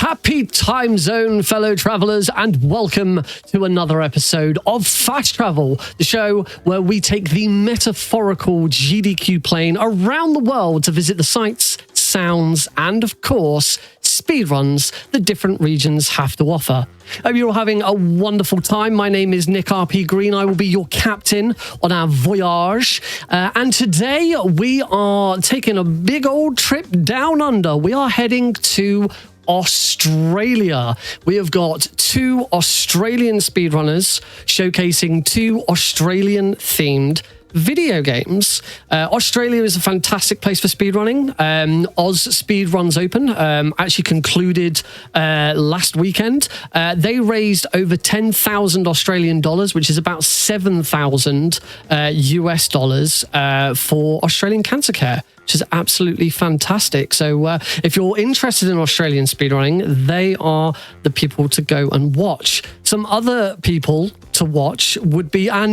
Happy time zone, fellow travelers, and welcome to another episode of Fast Travel, the show where we take the metaphorical GDQ plane around the world to visit the sights, sounds, and of course, speedruns the different regions have to offer. Hope you're all having a wonderful time. My name is NickRPGreen. I will be your captain on our voyage. And today we are taking a big old trip down under. We are heading to Australia. We have got two Australian speedrunners showcasing two Australian themed video games. Australia is a fantastic place for speedrunning. Oz Speedruns Open actually concluded last weekend. They raised over 10,000 Australian dollars, which is about 7,000 US dollars for Australian cancer care, which is absolutely fantastic. So if you're interested in Australian speedrunning, they are the people to go and watch. Some other people to watch would be our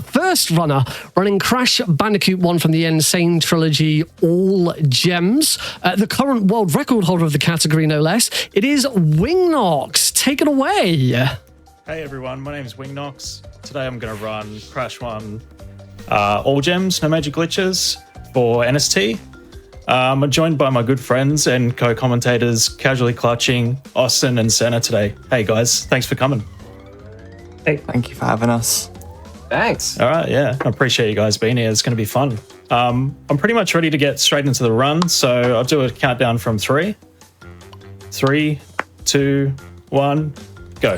first runner, running Crash Bandicoot 1 from the Sane Trilogy, all gems. The current world record holder of the category, no less. It is Wingnox. Take it away. Hey everyone, my name is Wingnox. Today I'm going to run Crash 1 all gems, no major glitches for NST. I'm joined by my good friends and co-commentators, Casually Clutching, Austin and Senna today. Hey guys, thanks for coming. Hey, thank you for having us. Thanks. All right, yeah, I appreciate you guys being here. It's going to be fun. I'm pretty much ready to get straight into the run, so I'll do a countdown from 3. 3, 2, 1, go.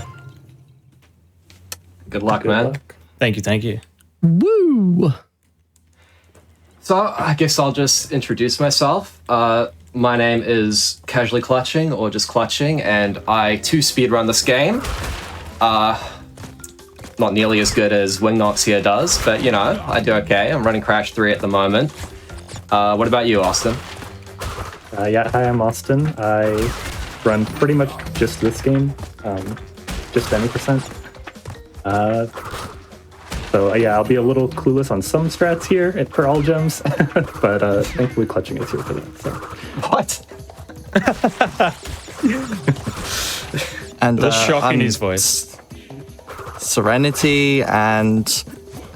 Good luck, man. Thank you. Woo! So I guess I'll just introduce myself. My name is Casually Clutching, or just Clutching, and I too speedrun this game. Not nearly as good as Wingnox here does, but you know, I do okay. I'm running Crash 3 at the moment. What about you, Austin? Hi, I'm Austin. I run pretty much just this game, just any percent. So yeah, I'll be a little clueless on some strats here for all gems, but thankfully Clutching is here for that. So. What? And the shock in his voice. Serenity, and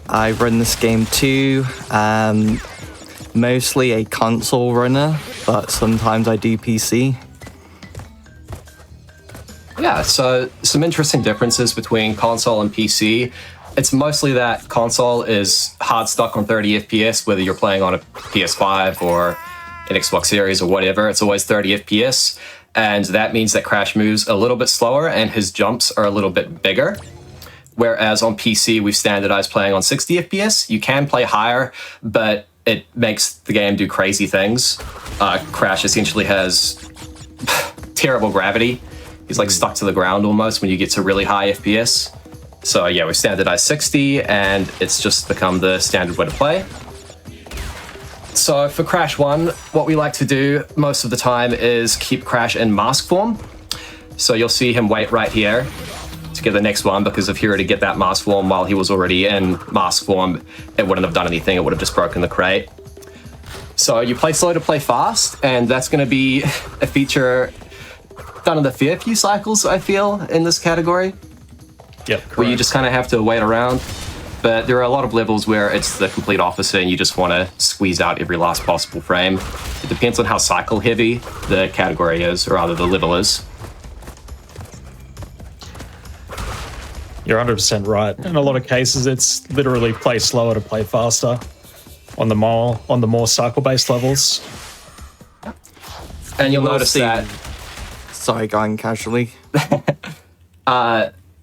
I run this game too. Mostly a console runner, but sometimes I do PC. Yeah, so some interesting differences between console and PC. It's mostly that console is hard stuck on 30 FPS, whether you're playing on a PS5 or an Xbox Series or whatever. It's always 30 FPS, and that means that Crash moves a little bit slower and his jumps are a little bit bigger. Whereas on PC, we've standardized playing on 60 FPS. You can play higher, but it makes the game do crazy things. Crash essentially has terrible gravity. He's like stuck to the ground almost when you get to really high FPS. So yeah, we standardized 60 and it's just become the standard way to play. So for Crash 1, what we like to do most of the time is keep Crash in mask form. So you'll see him wait right here to get the next one, because if he were to get that mask form while he was already in mask form, it wouldn't have done anything. It would have just broken the crate. So you play slow to play fast, and that's going to be a feature done in a fair few cycles, I feel, in this category. Yep, correct. Where you just kind of have to wait around. But there are a lot of levels where it's the complete opposite and you just want to squeeze out every last possible frame. It depends on how cycle heavy the category is, or rather the level is. You're 100% right. In a lot of cases, it's literally play slower to play faster on the more cycle-based levels. And you'll notice that... Sorry, going Casually.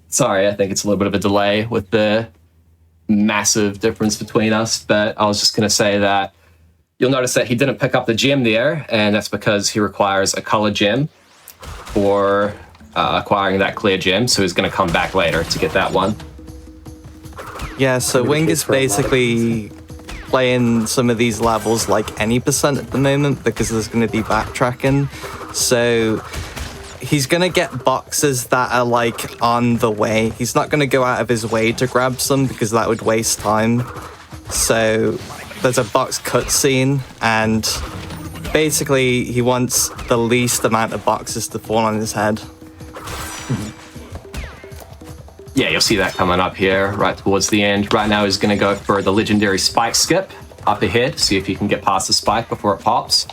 Sorry, I think it's a little bit of a delay with the massive difference between us, but I was just going to say that you'll notice that he didn't pick up the gem there, and that's because he requires a color gem for acquiring that clear gem, so he's going to come back later to get that one. Yeah, so Wing is basically playing some of these levels like any percent at the moment because there's going to be backtracking. So he's going to get boxes that are like on the way. He's not going to go out of his way to grab some because that would waste time. So there's a box cutscene and basically, he wants the least amount of boxes to fall on his head. Yeah, you'll see that coming up here right towards the end. Right now he's going to go for the legendary spike skip up ahead, see if he can get past the spike before it pops.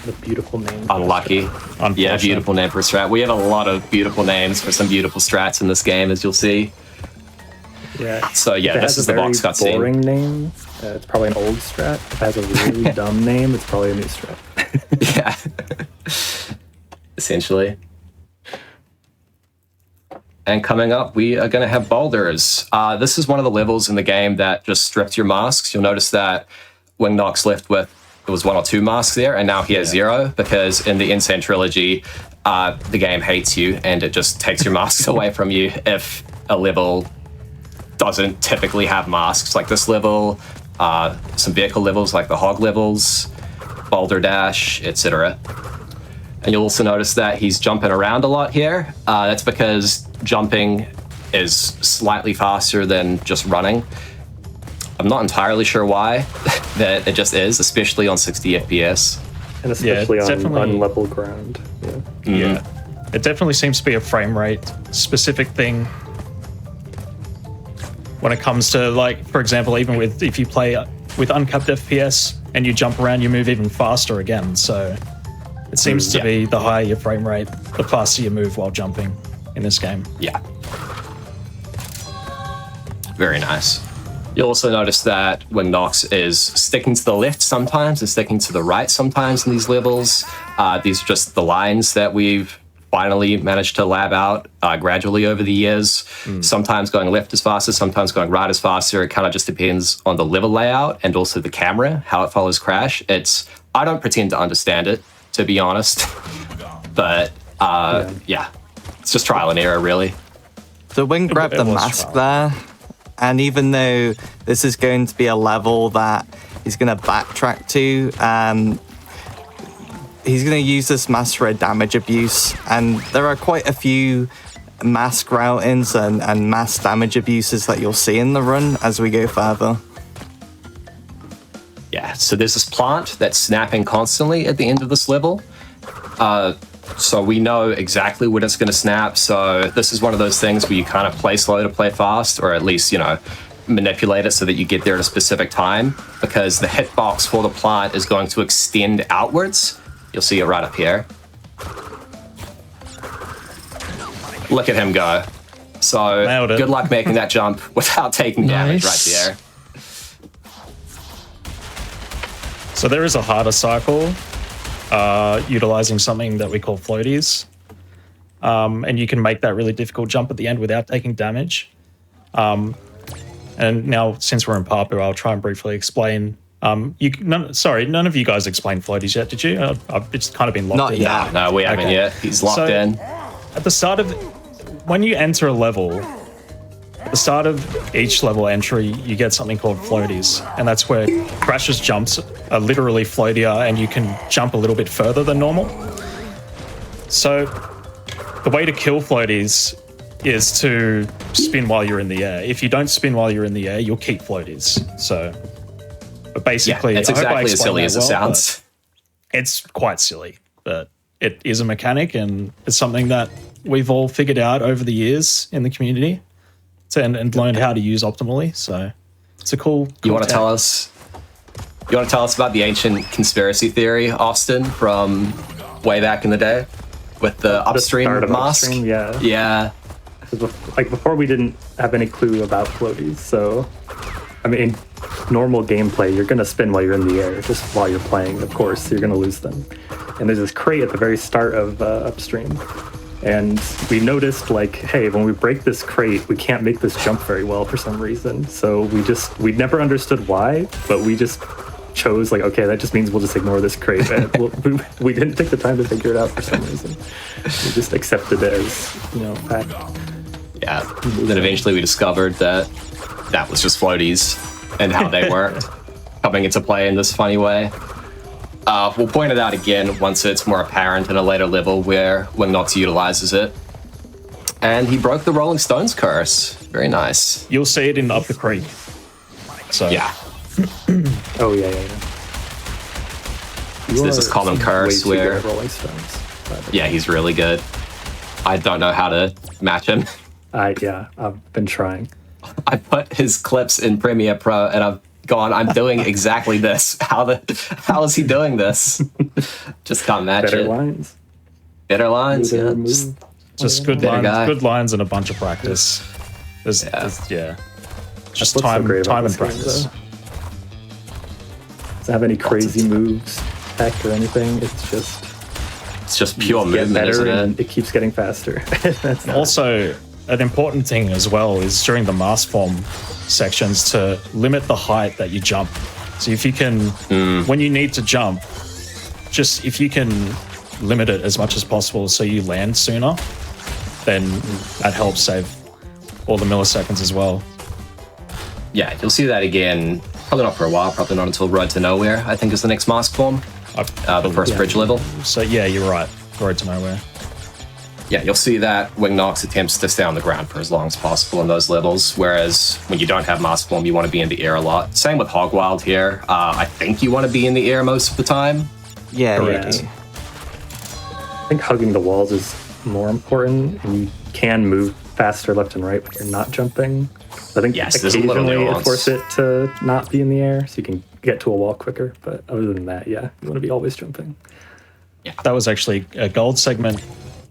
The beautiful name. Unlucky. Yeah, beautiful name for a strat. We have a lot of beautiful names for some beautiful strats in this game, as you'll see. Yeah. So yeah, this is the box cutscene. Boring name. It's probably an old strat. If it has a really dumb name, it's probably a new strat. Yeah. Essentially. And coming up, we are going to have boulders. This is one of the levels in the game that just strips your masks. You'll notice that Wingnox left with, it was 1 or 2 masks there, and now he has 0, because in the Sane Trilogy, the game hates you, and it just takes your masks away from you if a level doesn't typically have masks. Like this level, some vehicle levels like the hog levels, boulder dash, etc. And you'll also notice that he's jumping around a lot here. That's because jumping is slightly faster than just running. I'm not entirely sure why, that it just is, especially on 60 FPS. And especially on definitely unlevel ground. Yeah. Yeah. It definitely seems to be a frame rate specific thing when it comes to, like, for example, even with if you play with uncapped FPS and you jump around, you move even faster again. So it seems to be the higher your frame rate, the faster you move while jumping in this game. Yeah. Very nice. You'll also notice that Wingnox is sticking to the left sometimes and sticking to the right sometimes in these levels. These are just the lines that we've finally managed to lab out gradually over the years. Sometimes going left is faster, sometimes going right is faster. It kind of just depends on the level layout and also the camera, how it follows Crash. I don't pretend to understand it, to be honest. But yeah, it's just trial and error, really. So Wing grabbed the mask there, and even though this is going to be a level that he's going to backtrack to, he's going to use this mask for a damage abuse, and there are quite a few mask routings and mass damage abuses that you'll see in the run as we go further. Yeah, so there's this plant that's snapping constantly at the end of this level. So we know exactly when it's going to snap. So this is one of those things where you kind of play slow to play fast, or at least, manipulate it so that you get there at a specific time, because the hitbox for the plant is going to extend outwards. You'll see it right up here. Look at him go. So good luck making that jump without taking damage right there. So there is a harder cycle utilizing something that we call floaties. And you can make that really difficult jump at the end without taking damage. And now, since we're in Papu, I'll try and briefly explain. None of you guys explained floaties yet, did you? I've just kind of been locked in. Not yet. No, we haven't yet. He's locked in. At the start of, when you enter a level, at the start of each level entry, you get something called floaties, and that's where Crash's jumps are literally floatier, and you can jump a little bit further than normal. So the way to kill floaties is to spin while you're in the air. If you don't spin while you're in the air, you'll keep floaties. So, but basically, it's exactly as silly as it sounds. It's quite silly, but it is a mechanic, and it's something that we've all figured out over the years in the community and learned how to use optimally. So it's a cool You want to tell us about the ancient conspiracy theory, Austin, from way back in the day with the upstream mask? Upstream, yeah. Yeah. Like before, we didn't have any clue about floaties. So, I mean, normal gameplay, you're going to spin while you're in the air, just while you're playing. Of course, you're going to lose them. And there's this crate at the very start of upstream. And we noticed, like, hey, when we break this crate, we can't make this jump very well for some reason. So we never understood why, but we just chose, like, okay, that just means we'll just ignore this crate. And we didn't take the time to figure it out for some reason. We just accepted it as, fact. Yeah. Then eventually we discovered that was just floaties and how they worked coming into play in this funny way. We'll point it out again once it's more apparent in a later level where Wingnox utilizes it. And he broke the Rolling Stones curse. Very nice. You'll see it in Up the Creek. So yeah. Oh, yeah. You There's this common seem curse way too good where- at rolling stones. But Yeah, he's really good. I don't know how to match him. I've been trying. I put his clips in Premiere Pro and I've gone, I'm doing exactly this. How is he doing this? Just can't match Better it. lines. Better lines, Better yeah. move. Just good Better lines, guy. good lines and a bunch of practice. Just That's what's so time great about and this game, practice. though. Doesn't have any crazy moves, tech, or anything. It's just pure Get movement, better isn't and it? it keeps getting faster. That's not- Also, an important thing as well is during the mask form sections to limit the height that you jump. So if you can, when you need to jump, just if you can limit it as much as possible so you land sooner, then that helps save all the milliseconds as well. Yeah, you'll see that again. Probably not for a while. Probably not until Road to Nowhere, I think is the next mask form. The first bridge level. So yeah, you're right. Road to Nowhere. Yeah, you'll see that Wingnox attempts to stay on the ground for as long as possible in those levels, whereas when you don't have mask form, you want to be in the air a lot. Same with Hogwild here. I think you want to be in the air most of the time. Yeah, Correct. yeah. I think hugging the walls is more important, and you can move faster left and right when you're not jumping. I think Yes, there's a little occasionally it nuance. forces it to not be in the air, so you can get to a wall quicker. But other than that, yeah, you want to be always jumping. That was actually a gold segment.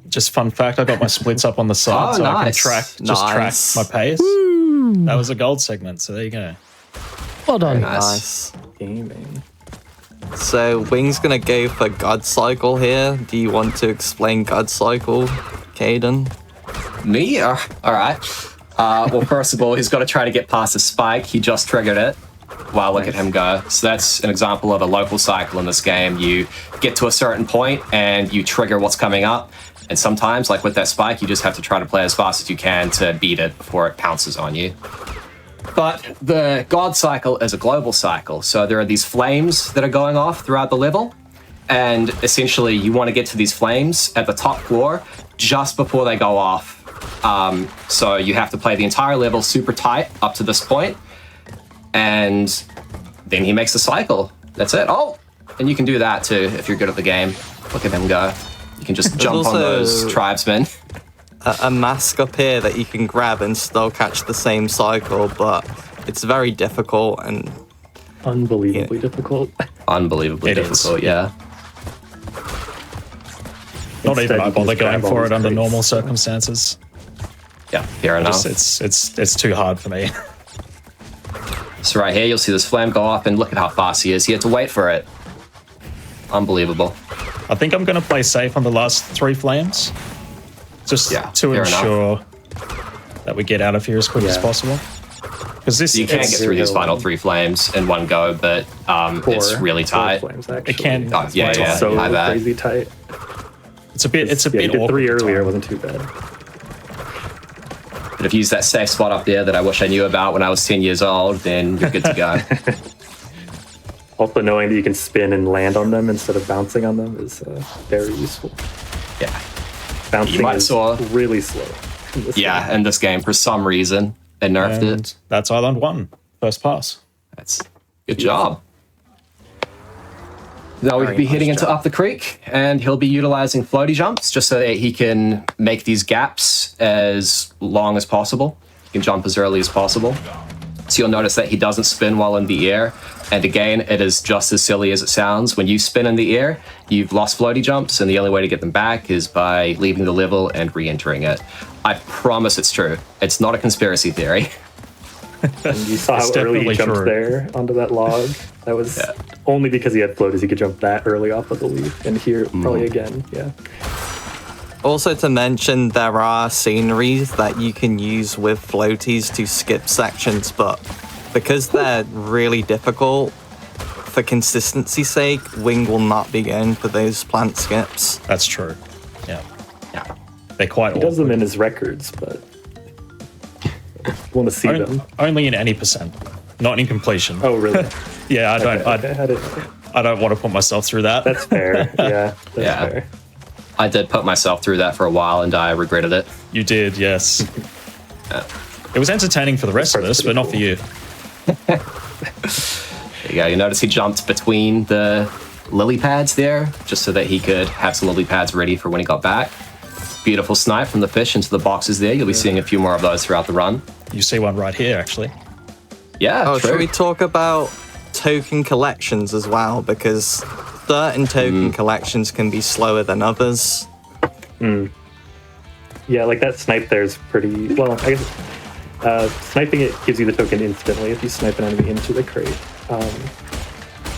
Just fun fact, I got my splits up on the side Oh, so I can nice. track Nice. my pace. That was a gold segment, so there you go. Well done. Nice. Gaming. So Wing's gonna go for God Cycle here. Do you want to explain God Cycle, Caden? Me? All right. Well, first of all, he's got to try to get past the spike. He just triggered it. Wow, look at him go. So that's an example of a local cycle in this game. You get to a certain point and you trigger what's coming up. And sometimes, like with that spike, you just have to try to play as fast as you can to beat it before it pounces on you. But the God cycle is a global cycle. So there are these flames that are going off throughout the level. And essentially, you want to get to these flames at the top floor just before they go off. So you have to play the entire level super tight up to this point. And then he makes the cycle. That's it. Oh, and you can do that too if you're good at the game. Look at him go. You can just jump on also- those tribesmen. A mask up here that you can grab and still catch the same cycle, but it's very difficult and Unbelievably difficult. Unbelievably It is. difficult, yeah. Not even Instead, I you can bother just going grab all for these it under crates. normal circumstances. Yeah, fair enough. It's too hard for me. So right here, you'll see this flame go off, and look at how fast he is. He had to wait for it. Unbelievable. I think I'm going to play safe on the last 3 flames, just Yeah, to fair ensure that we get out of here as quick as Yeah. possible. Because this You can it's- get through these real- final 3 flames in one go, but it's really tight. Flames, actually. It can- Oh, yeah, It's yeah, so my bad. crazy tight. it's a bit Yeah, you did awkward 3 at earlier. It times. wasn't too bad. But if you use that safe spot up there that I wish I knew about when I was 10 years old, then you're good to go. Also, knowing that you can spin and land on them instead of bouncing on them is very useful. Yeah. Bouncing might is saw- really slow. in this Yeah, game. in this game, for some reason, they nerfed And it. that's Island 1, first pass. That's good job. Now we'll be nice heading into job. Up the Creek, and he'll be utilizing floaty jumps just so that he can make these gaps as long as possible. He can jump as early as possible. So you'll notice that he doesn't spin while in the air. And again, it is just as silly as it sounds. When you spin in the air, you've lost floaty jumps, and the only way to get them back is by leaving the level and re-entering it. I promise it's true. It's not a conspiracy theory. And you saw It's how early he definitely jumped true. there onto that log. That was only because he had floaties. He could jump that early off of the leaf. And here, probably again, yeah. Also to mention, there are sceneries that you can use with floaties to skip sections, but because they're really difficult, for consistency's sake, Wing will not be going for those plant skips. That's true. Yeah, Yeah. they're quite He does awkward. them in his records, but want to see them. Only in any percent, not in completion. Oh, really? Yeah, I don't. Okay, I didn't- I don't want to put myself through that. That's fair. Yeah, that's Yeah. fair. I did put myself through that for a while, and I regretted it. You did, yes. It was entertaining for the rest of us, but not for you. There you go. You notice he jumped between the lily pads there, just so that he could have some lily pads ready for when he got back. Beautiful snipe from the fish into the boxes there. You'll be seeing a few more of those throughout the run. You see one right here, actually. Yeah, Oh, true. should we talk about token collections as well? Because certain token collections can be slower than others. Yeah, like that snipe there is pretty well. I guess sniping it gives you the token instantly if you snipe an enemy into the crate.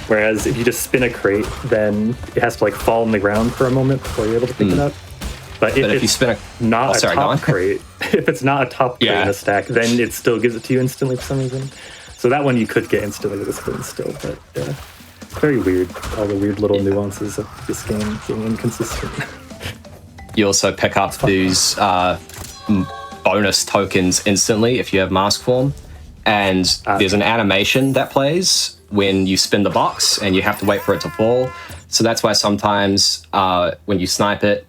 Whereas if you just spin a crate, then it has to like fall on the ground for a moment before you're able to pick it up. But if But if you it's spin not sorry, a go on. top crate, if it's not a top crate Yeah. in a stack, then it still gives it to you instantly for some reason. So that one you could get instantly with a spin still, but it's very weird. All the weird little nuances of this game being inconsistent. You also pick up these bonus tokens instantly if you have mask form. And there's an animation that plays when you spin the box and you have to wait for it to fall. So that's why sometimes when you snipe it,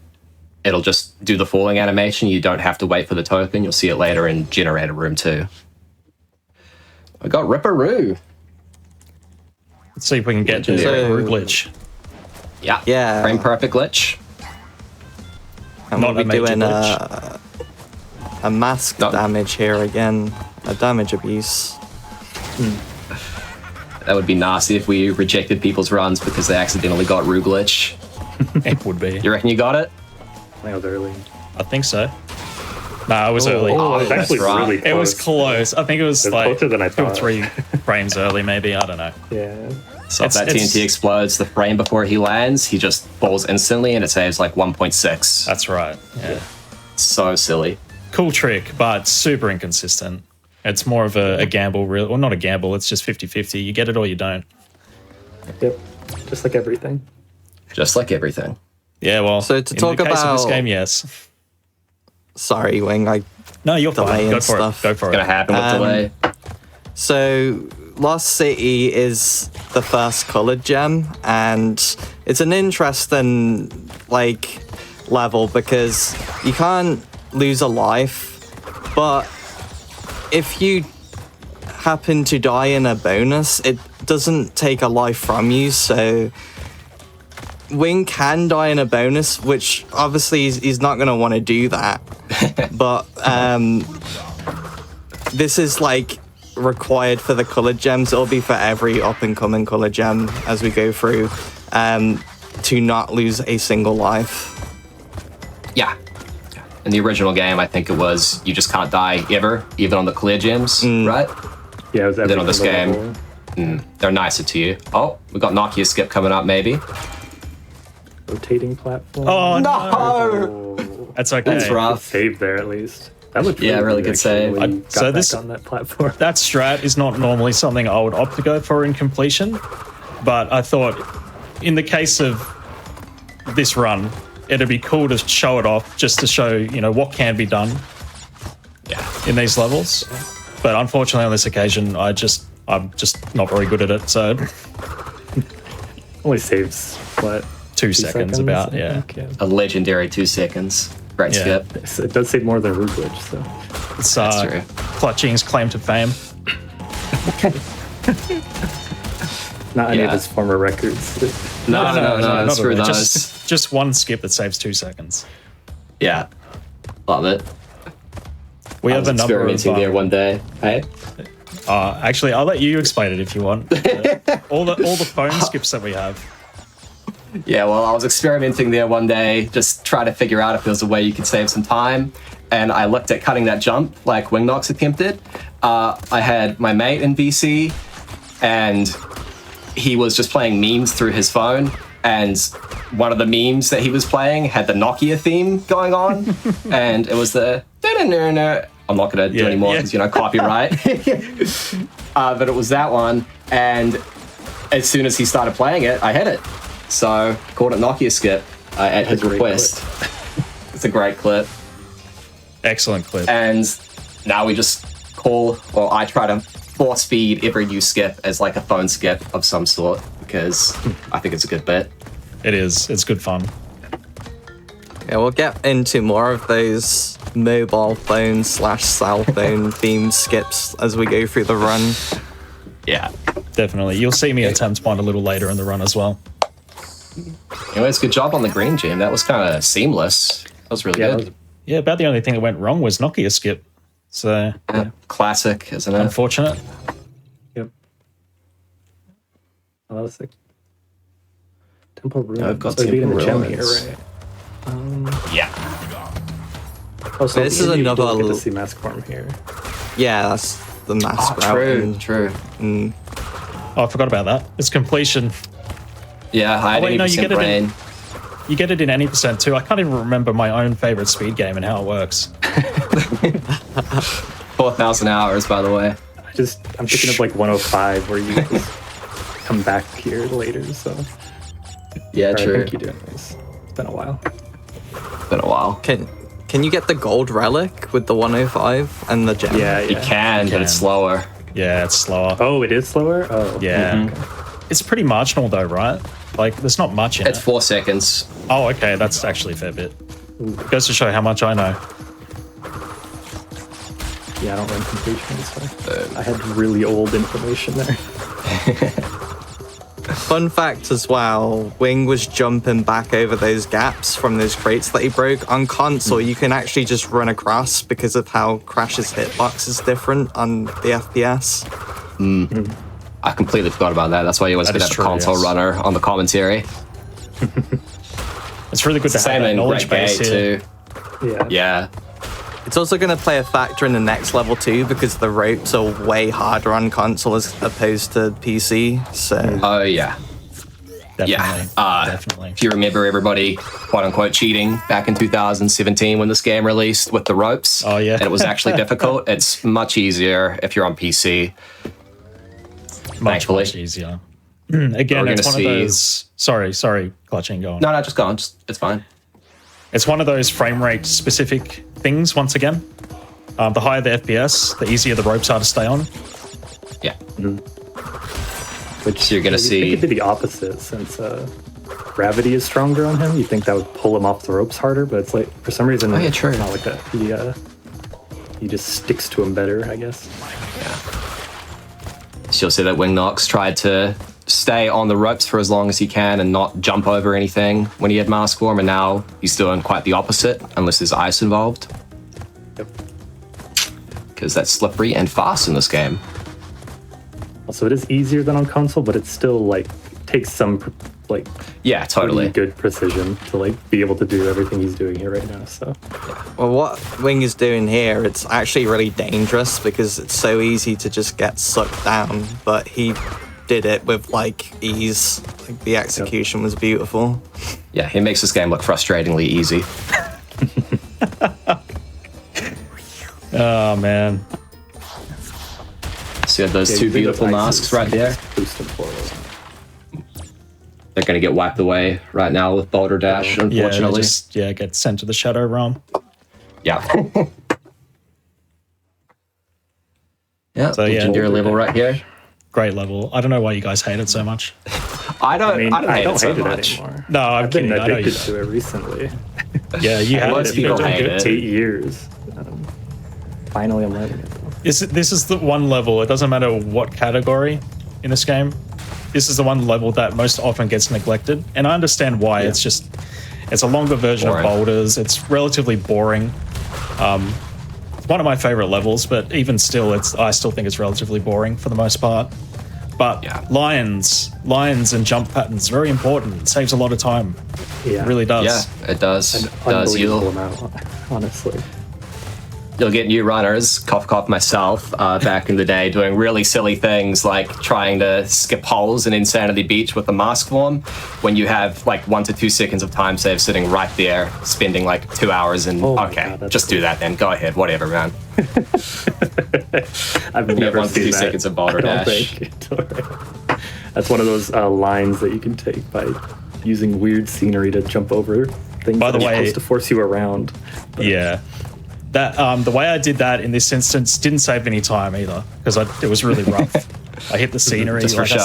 it'll just do the falling animation. You don't have to wait for the token. You'll see it later in Generator Room 2. I got Ripperoo. Let's see if we can get to the So- Ripperoo glitch. Yeah. Yeah. Frame perfect glitch. And Not we'll a be major doing glitch. a mask No. damage here again. A damage abuse. That would be nasty if we rejected people's runs because they accidentally got Roo glitch. It would be. You reckon you got it? That was early. I think so. No, it was early. Oh, it was that's actually right. really close. It was close. I think it was It was like closer than I 2 or thought. 3 frames early, maybe. I don't know. Yeah. So if It's- that it's- TNT explodes the frame before he lands, he just falls instantly and it saves like 1.6. That's right. Yeah. So silly. Cool trick, but super inconsistent. It's more of a gamble, really. Well, not a gamble. It's just 50-50. You get it or you don't. Yep. Just like everything. Just like everything. Yeah, well, So to in talk the case of this about- game, yes. Sorry, Wing. No, you're fine. Delay Go and for stuff. it. Go for Gonna it. happen with delay. So, Lost City is the first colored gem, and it's an interesting level because you can't lose a life, but if you happen to die in a bonus, it doesn't take a life from you. So Wing can die in a bonus, which obviously he's not going to want to do that. But this is required for the colored gems. It'll be for every up and coming colored gem as we go through, to not lose a single life. Yeah. In the original game, I think it was you just can't die ever, even on the clear gems, right? Yeah, it was every Then on this single game- level. They're nicer to you. Oh, we got Nokia skip coming up, maybe. Rotating platform. Oh, no. Oh, That's okay. That's rough. save there at least. That looked Yeah, really good actually, save. when you got So back this- on that platform. That strat is not normally something I would opt to go for in completion, but I thought in the case of this run, it'd be cool to show it off just to show, what can be done in these levels. But unfortunately on this occasion, I'm just not very good at it. So Only saves what? 2 seconds about, I yeah. think, A legendary 2 seconds. Great Yeah. skip. So it does save more than Root Glitch, so It's That's true. Clutching's claim to fame. not any of Yeah. his former records. No, not screw at all. those. Just one skip that saves 2 seconds. Yeah. Love it. We I have was a number of experimenting there one day. Hey? actually, I'll let you explain it if you want. all the phone skips that we have. Yeah, well, I was experimenting there one day, just trying to figure out if there was a way you could save some time. And I looked at cutting that jump like Wingnox attempted. I had my mate in VC, and he was just playing memes through his phone. And one of the memes that he was playing had the Nokia theme going on. And it was the... I'm not going to do any more because, copyright. But it was that one. And as soon as he started playing it, I hit it. So called it Nokia skip at his great request. It's a great clip. Excellent clip. And now we just I try to force feed every new skip as like a phone skip of some sort because I think it's a good bit. It is. It's good fun. Yeah, we'll get into more of those mobile phone / cell phone themed skips as we go through the run. Yeah. Definitely. You'll see me attempt one a little later in the run as well. Anyways, good job on the green gem. That was kind of seamless. That was really good. Yeah, about the only thing that went wrong was Nokia skip. So Classic, isn't it? unfortunate. Yep. Oh, that was sick. Temple Ruins. I've got So you're beating Temple the gem here, Ruins. right? Yeah. Oh, so This is you another don't get to l- see mask form here. Yeah, that's the mask route. True. Oh, I forgot about that. It's completion. Yeah, I had wait, no, you 80% get it in- brain. You get it in any percent too. I can't even remember my own favorite speed game and how it works. 4,000 hours, by the way. I'm thinking of like 105 where you just come back here later. So Yeah, or I true. think you do. It's been a while. Been a while. Can you get the gold relic with the 105 and the gem? Yeah, You yeah. can, but it's slower. Yeah, it's slower. Oh, it is slower. Oh, Yeah. It's pretty marginal though, right? Like, there's not much in It's it. 4 seconds. Oh, okay, that's actually a fair bit. Goes to show how much I know. Yeah, I don't run completion, so I had really old information there. Fun fact as well, Wing was jumping back over those gaps from those crates that he broke. On console, you can actually just run across because of how Crash's hitbox is different on the FPS. I completely forgot about that. That's why you always That could is have a true, console yes. runner on the commentary. It's really good to have Same that in knowledge Great base Gate here. too. Yeah. Yeah. It's also going to play a factor in the next level too because the ropes are way harder on console as opposed to PC. So Oh, yeah. Definitely. Yeah. Definitely. If you remember everybody, quote unquote, cheating back in 2017 when this game released with the ropes. Oh, yeah. And it was actually difficult. It's much easier if you're on PC. Much, thankfully. much easier. Again, We're it's gonna one of see- those... Sorry, clutching, go on. No, just go on. It's fine. It's one of those frame rate specific things, once again. The higher the FPS, the easier the ropes are to stay on. Yeah. Which So you're gonna you see- think it'd be the opposite since gravity is stronger on him. You think that would pull him off the ropes harder, but it's like for some reason yeah, true. it's not like that. He just sticks to him better, I guess. So you'll see that Wingnox tried to stay on the ropes for as long as he can and not jump over anything when he had mask form, and now he's doing quite the opposite, unless there's ice involved. Yep. Because that's slippery and fast in this game. Also, it is easier than on console, but it still like takes some like Yeah, totally. pretty good precision to like be able to do everything he's doing here right now. So well, what Wing is doing here, it's actually really dangerous because it's so easy to just get sucked down, but he did it with like ease. Like the execution was beautiful. Yeah, he makes this game look frustratingly easy. Oh, man. So you have those yeah, two you think beautiful those masks ices right there. just boost him forward. They're going to get wiped away right now with Boulder Dash, Yeah, they unfortunately. just get sent to the Shadow Realm. Yeah. Yeah, So, yeah, legendary level right here. Great level. I don't know why you guys hate it so much. I don't I don't hate hate it so it much. anymore. No, I'm I've been kidding. I know you addicted don't. to it recently. Yeah, you have. Most You've been people doing hate good. it. 8 years. Finally, I'm learning it. This is the one level. It doesn't matter what category in this game. This is the one level that most often gets neglected, and I understand why. Yeah. It's a longer version Boring. of boulders. It's relatively boring. It's one of my favorite levels, but even still, I still think it's relatively boring for the most part. But Yeah. lines and jump patterns very important. It saves a lot of time. Yeah, It really does. Yeah, it does. An Does unbelievable you'll amount, honestly. you'll get new runners, cough myself, back in the day, doing really silly things like trying to skip holes in Insanity Beach with the mask form when you have like 1 to 2 seconds of time save sitting right there, spending like 2 hours and Oh my okay, God, that's just do cool. that then. Go ahead, whatever, man. I've have never 1 to seen 2 that. seconds of Boulder I don't Dash. think. That's one of those lines that you can take by using weird scenery to jump over things By the that are way- supposed to force you around. Yeah. That the way I did that in this instance didn't save any time either because it was really rough. I hit the scenery. Just for show.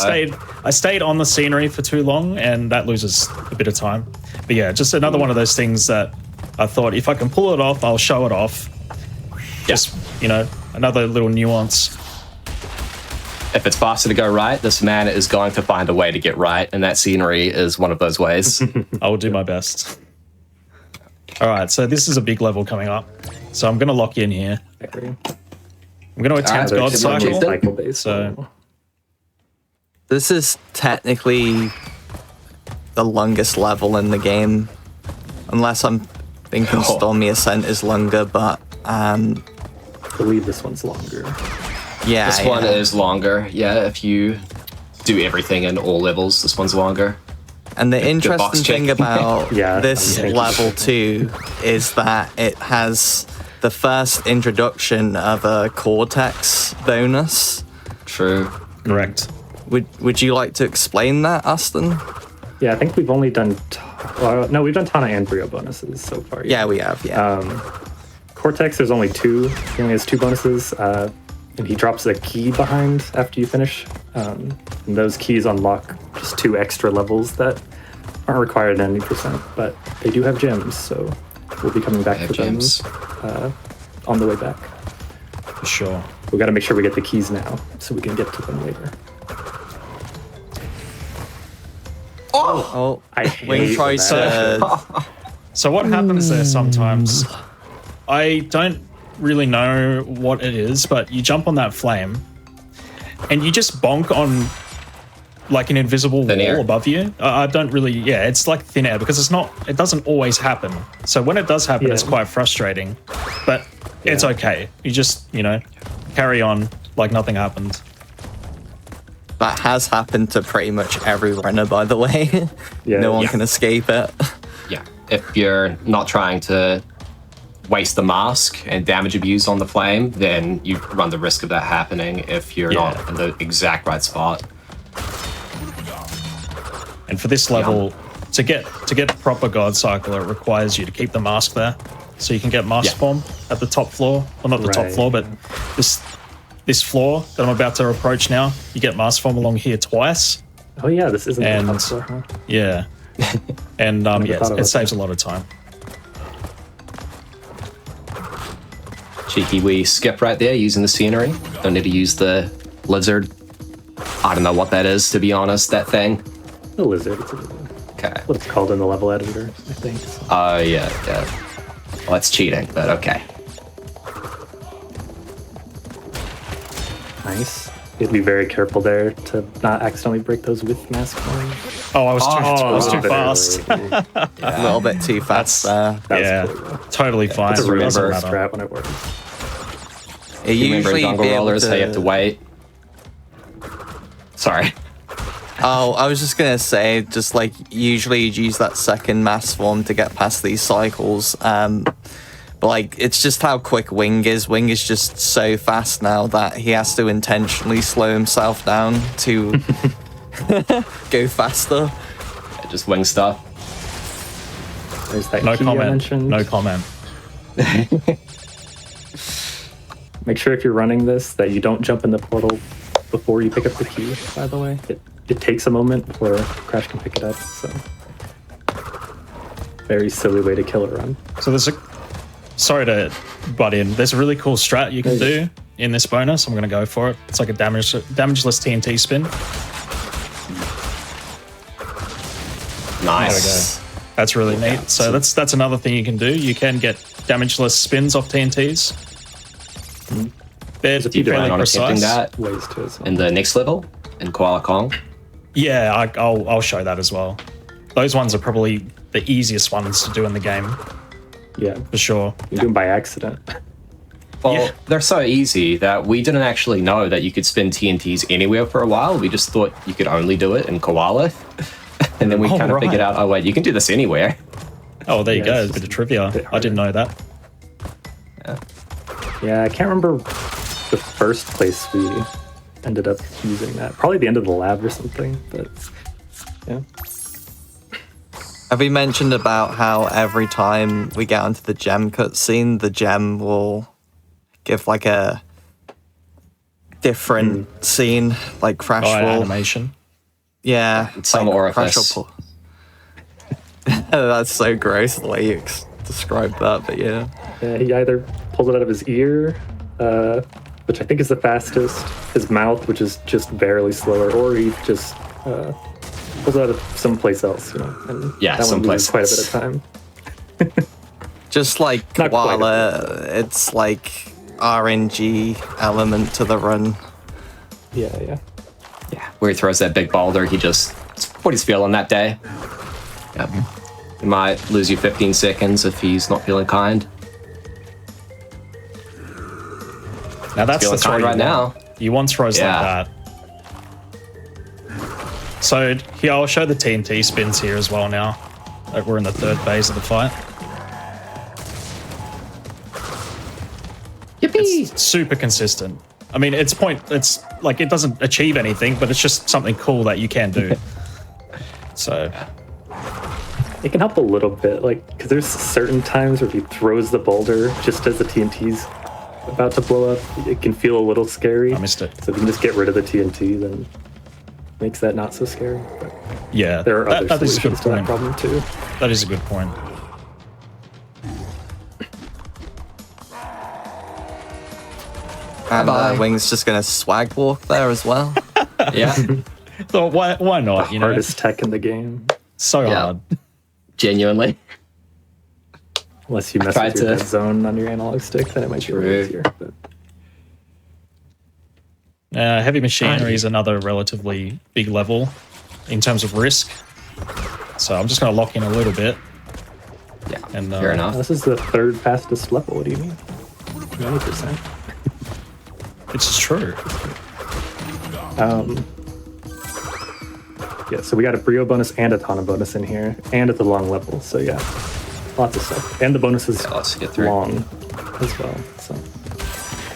I stayed on the scenery for too long, and that loses a bit of time. But yeah, just another one of those things that I thought if I can pull it off, I'll show it off. Just another little nuance. if it's faster to go right, this man is going to find a way to get right, and that scenery is one of those ways. I will do my best. All right, so this is a big level coming up. So I'm going to lock in here. I'm going to attempt All right, God so Cycle. Cycle-based. So This is technically the longest level in the game, unless I'm thinking Stormy Ascent is longer, but I believe this one's longer. yeah, This one is longer. Yeah, if you do everything in all levels, this one's longer. And the box interesting thing check. about Yeah, this thank you. level 2 is that it has the first introduction of a Cortex bonus. True. correct. Would you like to explain that, Aston? Yeah, I think we've only done... no, we've done Tana and Brio bonuses so far. Yeah, we have, yeah. Cortex, there's only 2. He only has 2 bonuses. And he drops a key behind after you finish. And those keys unlock just 2 extra levels that aren't required at 90%, but they do have gems, so we'll be coming back They for have gems. them on the way back. For sure. We got to make sure we get the keys now, so we can get to them later. Oh, I Wing hate tries that. to... So what happens there sometimes, I don't really know what it is, but you jump on that flame and you just bonk on like an invisible Thin wall air. above you. I don't really, yeah, it's like thin air because it doesn't always happen. So when it does happen, Yeah. it's quite frustrating, but it's okay. You just, carry on like nothing happened. That has happened to pretty much every runner, by the way. Yeah. No one Yeah. can escape it. Yeah. If you're not trying to waste the mask and damage abuse on the flame, then you run the risk of that happening if you're Yeah. not in the exact right spot. And for this level, to get proper God Cycle, it requires you to keep the mask there, so you can get mask Yeah. form at the top floor. Well, not the top Right. floor, but this floor that I'm about to approach now. You get mask form along here twice. Oh yeah, this isn't And- the top floor, huh? Yeah, and thought it about saves a lot of time. Cheeky, we skip right there using the scenery. Don't need to use the lizard. I don't know what that is, to be honest, that thing. The lizard. It's Okay. what it's called in the level editor, I think. Oh, yeah. Well, that's cheating, but okay. Nice. You have to be very careful there to not accidentally break those with mask form. Oh, I was too a bit fast. early. A little bit too fast there. That was Yeah, cool, though. totally fine. It's a really Doesn't good matter. strat when it works. It You remember usually jungle be able rollers, how you have to wait? Sorry. Oh, I was just gonna say, just like usually you'd use that second mass form to get past these cycles. But like it's just how quick Wing is. Wing is just so fast now that he has to intentionally slow himself down to go faster. Just wing stuff. There's that No key I comment. mentioned. No comment. Make sure if you're running this that you don't jump in the portal before you pick up the key, by the way. It takes a moment before Crash can pick it up, so... Very silly way to kill a run. So sorry to butt in. There's a really cool strat you can do in this bonus. I'm going to go for it. It's like a damageless TNT spin. Nice. That's really neat. So that's another thing you can do. You can get damageless spins off TNTs. They're a few fairly Plan on attempting precise. that Ways to as well. in the next level in Koala Kong. Yeah, I'll show that as well. Those ones are probably the easiest ones to do in the game, Yeah, for sure. you do them by accident. Well, Yeah. they're so easy that we didn't actually know that you could spin TNTs anywhere for a while. We just thought you could only do it in Koala. And then we Oh, kind of figured right. out, oh wait, you can do this anywhere. Oh, there you Yeah, go. it's A bit of just trivia. a bit I didn't know that. Yeah, I can't remember the first place we ended up using that. Probably the end of the lab or something, but yeah. Have we mentioned about how every time we get onto the gem cutscene, the gem will give like a different scene, like Crash Oh, will... animation. Yeah. Some orifice. Crash will pull... That's so gross the way you described that, but yeah. Yeah, he either pulls it out of his ear, which I think is the fastest. His mouth, which is just barely slower, or he just pulls out of someplace else, you know. And Yeah, that one loses someplace quite a bit of time. Just like Not quite Koala, it's like RNG element to the run. Yeah. Yeah, where he throws that big boulder, it's what he's feeling that day. Yep. He might lose you 15 seconds if he's not feeling kind. Now that's the Feeling throw kind you right want. now. You want throws Yeah. like that. So here, I'll show the TNT spins here as well now. Like we're in the third phase of the fight. Yippee! It's super consistent. I mean, it's like it doesn't achieve anything, but it's just something cool that you can do. So It can help a little bit, like, because there's certain times where if he throws the boulder just as the TNT's about to blow up, it can feel a little scary. I missed it. So if you can just get rid of the TNT, then it makes that not so scary. But Yeah, there are other that is a good solutions to that point. problem too. That is a good point. And Bye-bye. Wing's just gonna swag walk there as well. Yeah, So why not? You know, Hardest tech in the game, so Yeah. hard. genuinely. unless you mess tried with your to- dead zone on your analog stick, then it might be a little True. easier. But Heavy machinery is another relatively big level in terms of risk. So I'm just going to lock in a little bit. Yeah, And, fair enough. this is the third fastest level. What do you mean? 90%. It's true. Yeah, so we got a Brio bonus and a Tana bonus in here, and at the long level. So yeah, lots of stuff. And the bonus is Let's get through. long as well. So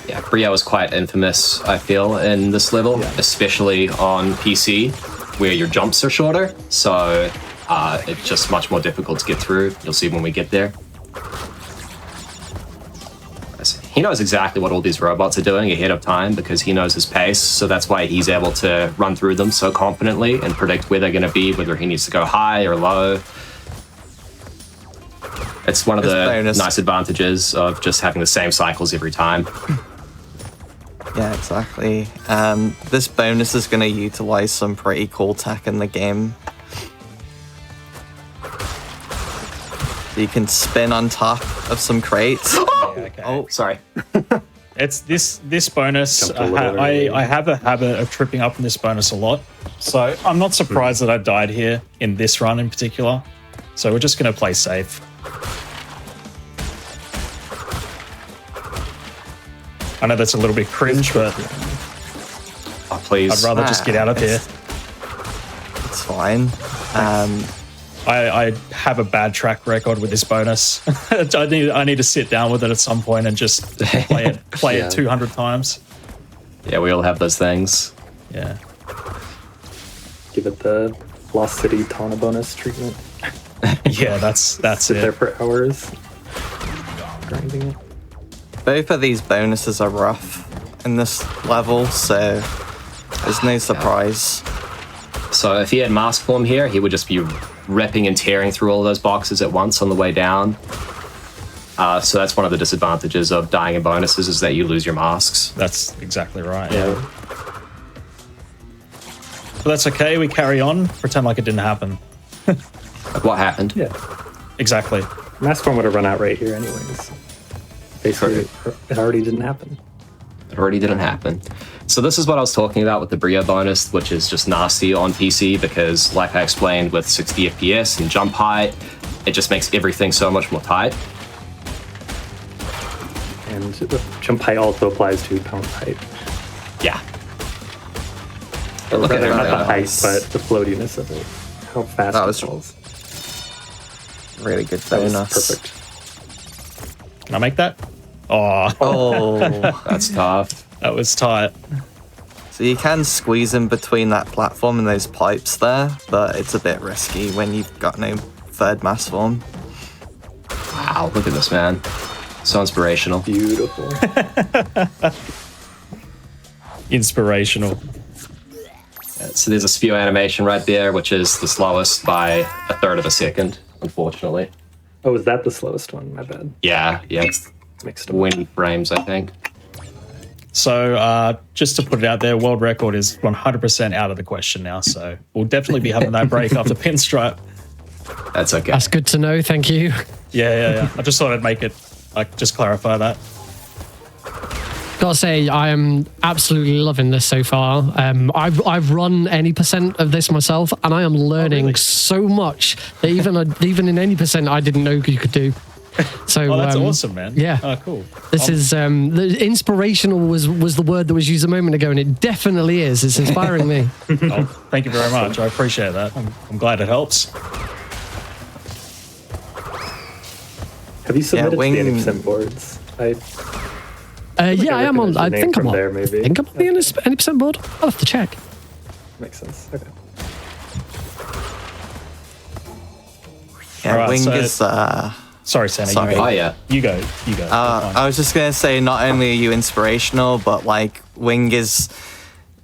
Yeah, Brio is quite infamous, I feel, in this level, Yeah. especially on PC, where your jumps are shorter. So it's just much more difficult to get through. You'll see when we get there. He knows exactly what all these robots are doing ahead of time because he knows his pace. So that's why he's able to run through them so confidently and predict where they're going to be, whether he needs to go high or low. It's one of It's the bonus. nice advantages of just having the same cycles every time. Yeah, exactly. This bonus is going to utilize some pretty cool tech in the game. You can spin on top of some crates. Okay. Oh, sorry. It's this bonus. Jumped a little early. I have a habit of tripping up in this bonus a lot. So I'm not surprised that I died here in this run in particular. So we're just going to play safe. I know that's a little bit cringe, but Oh, please. I'd rather just get out of here. It's fine. I have a bad track record with this bonus. I need to sit down with it at some point and just play Yeah. it 200 times. Yeah, we all have those things. Yeah. give it the Lost City Tana bonus treatment. Yeah, that's Sit there it. for hours, grinding it. Both of these bonuses are rough in this level, so there's no surprise. So if he had mask form here, he would just be ripping and tearing through all those boxes at once on the way down. So that's one of the disadvantages of dying in bonuses is that you lose your masks. That's exactly right. Yeah. But that's okay. We carry on. Pretend like it didn't happen. Like what happened? Yeah. Exactly. Mass form would have run out right here anyways. Basically, it already didn't happen. It already didn't happen. So this is what I was talking about with the Brio bonus, which is just nasty on PC because, like I explained, with 60 FPS and jump height, it just makes everything so much more tight. And the jump height also applies to pound height. Yeah. Or Look at rather, it, not the right? height, but the floatiness of it. How fast That it was falls. Really good That was bonus. perfect. Can I make that? Oh, Oh, That's tough. that was tight. so you can squeeze in between that platform and those pipes there, but it's a bit risky when you've got no third mass form. Wow, look at this, man. So inspirational. Beautiful. Inspirational. So there's a spew animation right there, which is the slowest by a third of a second, unfortunately. Oh, is that the slowest one? My bad. Yeah, it's Mixed up. 20 frames, I think. So just to put it out there, world record is 100% out of the question now. So we'll definitely be having that break after Pinstripe. That's okay. That's good to know. Thank you. Yeah. I just thought I'd make it, like, just clarify that. Gotta say, I am absolutely loving this so far. I've run any percent of this myself, and I am learning so much that even in any percent I didn't know you could do. So that's awesome, man. Yeah. Oh, cool. This is the inspirational was the word that was used a moment ago, and it definitely is. It's inspiring me. Oh, thank you very much. I appreciate that. I'm glad it helps. Have you submitted Wing- the 80% boards? Yeah, I am on. I think I'm on. There, maybe. I think I'm on the 80% board. I'll have to check. Makes sense. Okay. Yeah, Alright, Wing so- is. Sorry, Santa. Sorry. You go. Oh, yeah. You go. I was just gonna say, not only are you inspirational, but like Wing is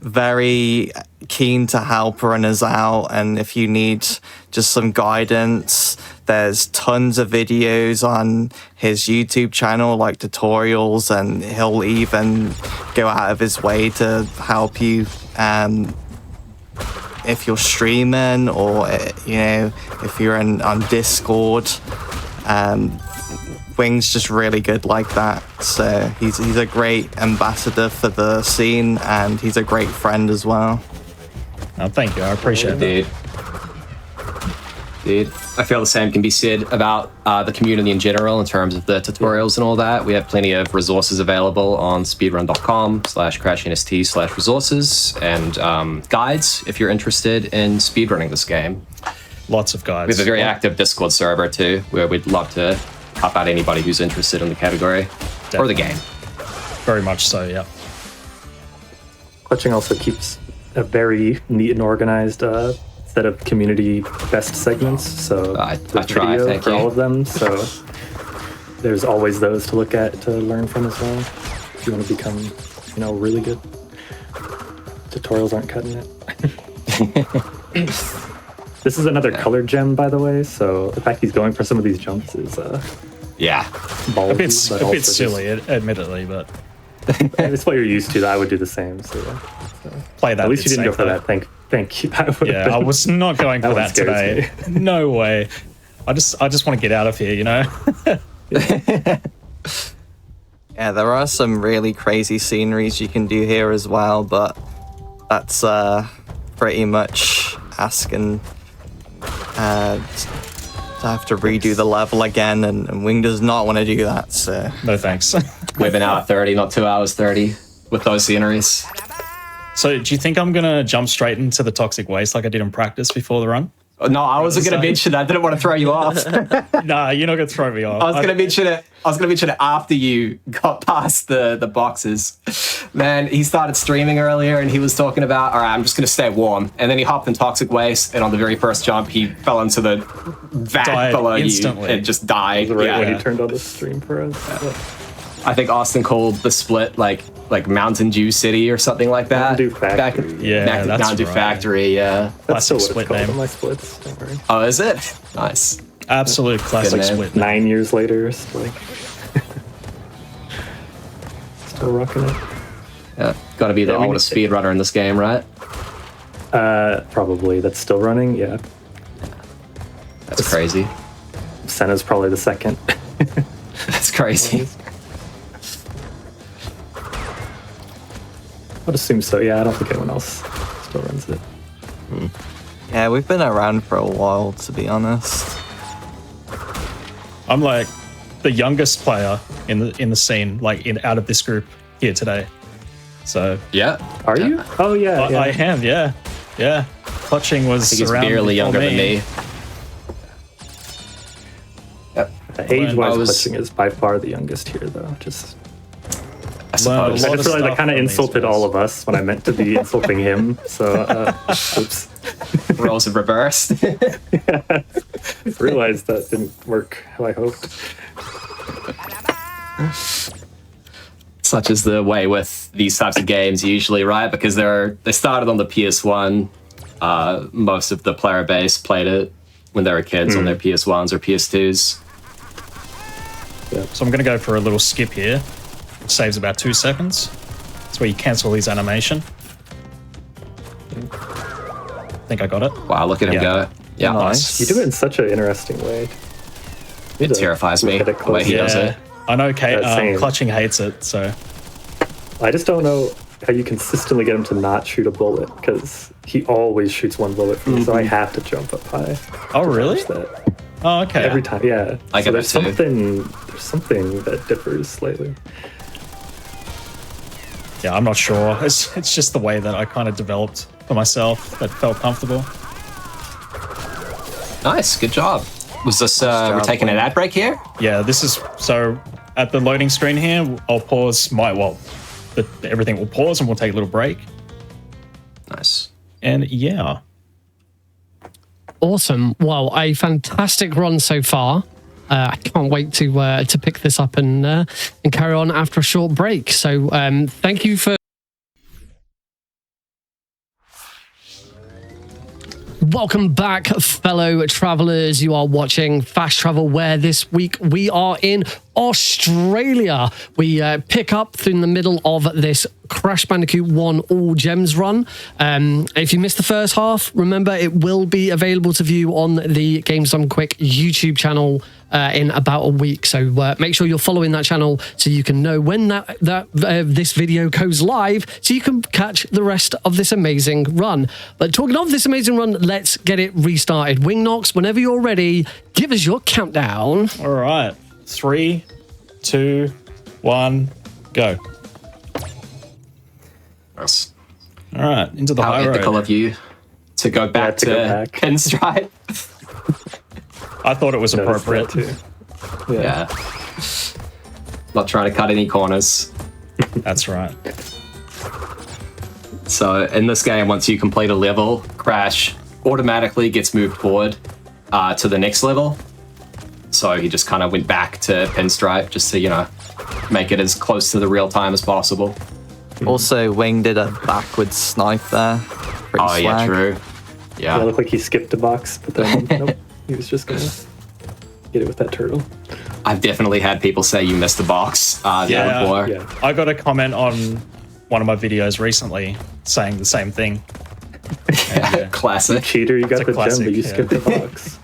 very keen to help runners out, and if you need just some guidance, there's tons of videos on his YouTube channel, like tutorials, and he'll even go out of his way to help you if you're streaming, or if you're on Discord. Wing's just really good like that, so he's a great ambassador for the scene, and he's a great friend as well. Oh, thank you. I appreciate that. Dude, I feel the same can be said about the community in general in terms of the tutorials and all that. We have plenty of resources available on speedrun.com/crashnst/resources and guides if you're interested in speedrunning this game. Lots of guides. We have a very active Discord server too, where we'd love to help out anybody who's interested in the category or the game. Very much so, yeah. Clutching also keeps a very neat and organized set of community best segments. So I there's try, video thank for you. all of them. So there's always those to look at, to learn from as well. If you want to become, really good. Tutorials aren't cutting it. This is another colored gem, by the way. So the fact he's going for some of these jumps is Yeah. ballsy, A bit also silly, admittedly, but it's what you're used to. I would do the same. So yeah. play that. At least bit you didn't go safe, for though. that. Thank you. That would've Yeah, been- I was not going for That one that scares today. No way. I just want to get out of here, Yeah, there are some really crazy sceneries you can do here as well, but that's pretty much asking to have to redo the level again, and Wing does not want to do that, so... No thanks. We have an hour 30, not 2 hours 30 with those sceneries. So do you think I'm going to jump straight into the toxic waste like I did in practice before the run? No, I wasn't going to mention that. I didn't want to throw you off. Nah, you're not going to throw me off. I was going to mention it. I was going to mention it after you got past the boxes. Man, he started streaming earlier and he was talking about, all right, I'm just going to stay warm. And then he hopped in toxic waste, and on the very first jump, he fell into the vat Died below instantly. you and just died. right Yeah. when you turned on the stream for us. I think Austin called the split like Mountain Dew City or something like that. Mountain Dew Factory. Yeah, that's Mountain Dew right. Factory. Yeah. That's still Classic what split it's called name. in my splits. Don't worry. Oh, is it? Nice. Absolute classic name. split. 9 years later, still rocking it. Yeah. Got to be the Yeah, we oldest need speedrunner in this game, right? Probably. That's still running. Yeah. That's crazy. Senna's probably the second. That's crazy. I'd assume so. Yeah, I don't think anyone else still runs it. Yeah, we've been around for a while, to be honest. I'm like the youngest player in the scene, like out of this group here today. So Yeah. Are you? Oh yeah. I am, yeah. Clutching was I think he's around barely before younger than me. Yep. Age-wise, I was- Clutching is by far the youngest here, though. Just I Learned a suppose. lot I of just realized I stuff kind of on these insulted ones. all of us when I meant to be insulting him. So, oops. Roles have reversed. Realized that didn't work how I hoped. Such is the way with these types of games usually, right? Because they started on the PS1. Most of the player base played it when they were kids on their PS1s or PS2s. So I'm going to go for a little skip here. It saves about 2 seconds. It's where you cancel his animation. I think I got it. Wow, look at him go. Yeah, Nice. You do it in such an interesting way. It terrifies me the way he does it. I know Same. Clutching hates it, so... I just don't know how you consistently get him to not shoot a bullet, because he always shoots one bullet for me, so I have to jump up high. Oh, really? to dodge that. Oh, okay. Every time, yeah. I get there's that too. there's something that differs slightly. Yeah, I'm not sure. It's just the way that I kind of developed for myself that felt comfortable. Nice, good job. Was this, we're taking an ad break here? Yeah, this is... So, at the loading screen here, I'll pause everything will pause and we'll take a little break. Nice. And yeah. Awesome. Well, a fantastic run so far. I can't wait to pick this up and carry on after a short break. So thank you for... Welcome back, fellow travelers. You are watching Fast Travel, where this week we are in Australia. We pick up in the middle of this Crash Bandicoot 1 All Gems run. If you missed the first half, remember it will be available to view on the Games Done Quick YouTube channel in about a week. So make sure you're following that channel so you can know when this video goes live, so you can catch the rest of this amazing run. But talking of this amazing run, let's get it restarted. Wingnox, whenever you're ready, give us your countdown. All right. 3, 2, 1, go. Nice. All right, into the high How ethical road. of you to go back to pinstripe. I thought it was appropriate. Too. Yeah. Not trying to cut any corners. That's right. So in this game, once you complete a level, Crash automatically gets moved forward to the next level. So he just kind of went back to pinstripe just to, make it as close to the real time as possible. Also, Wing did a backwards snipe there. Pretty Yeah, swag. true. Yeah. It looked like he skipped a box, but then nope, he was just gonna get it with that turtle. I've definitely had people say you missed the box before. Yeah. I got a comment on one of my videos recently saying the same thing. And, Classic. Cheater, you got It's a the gem, but you classic, skipped the box.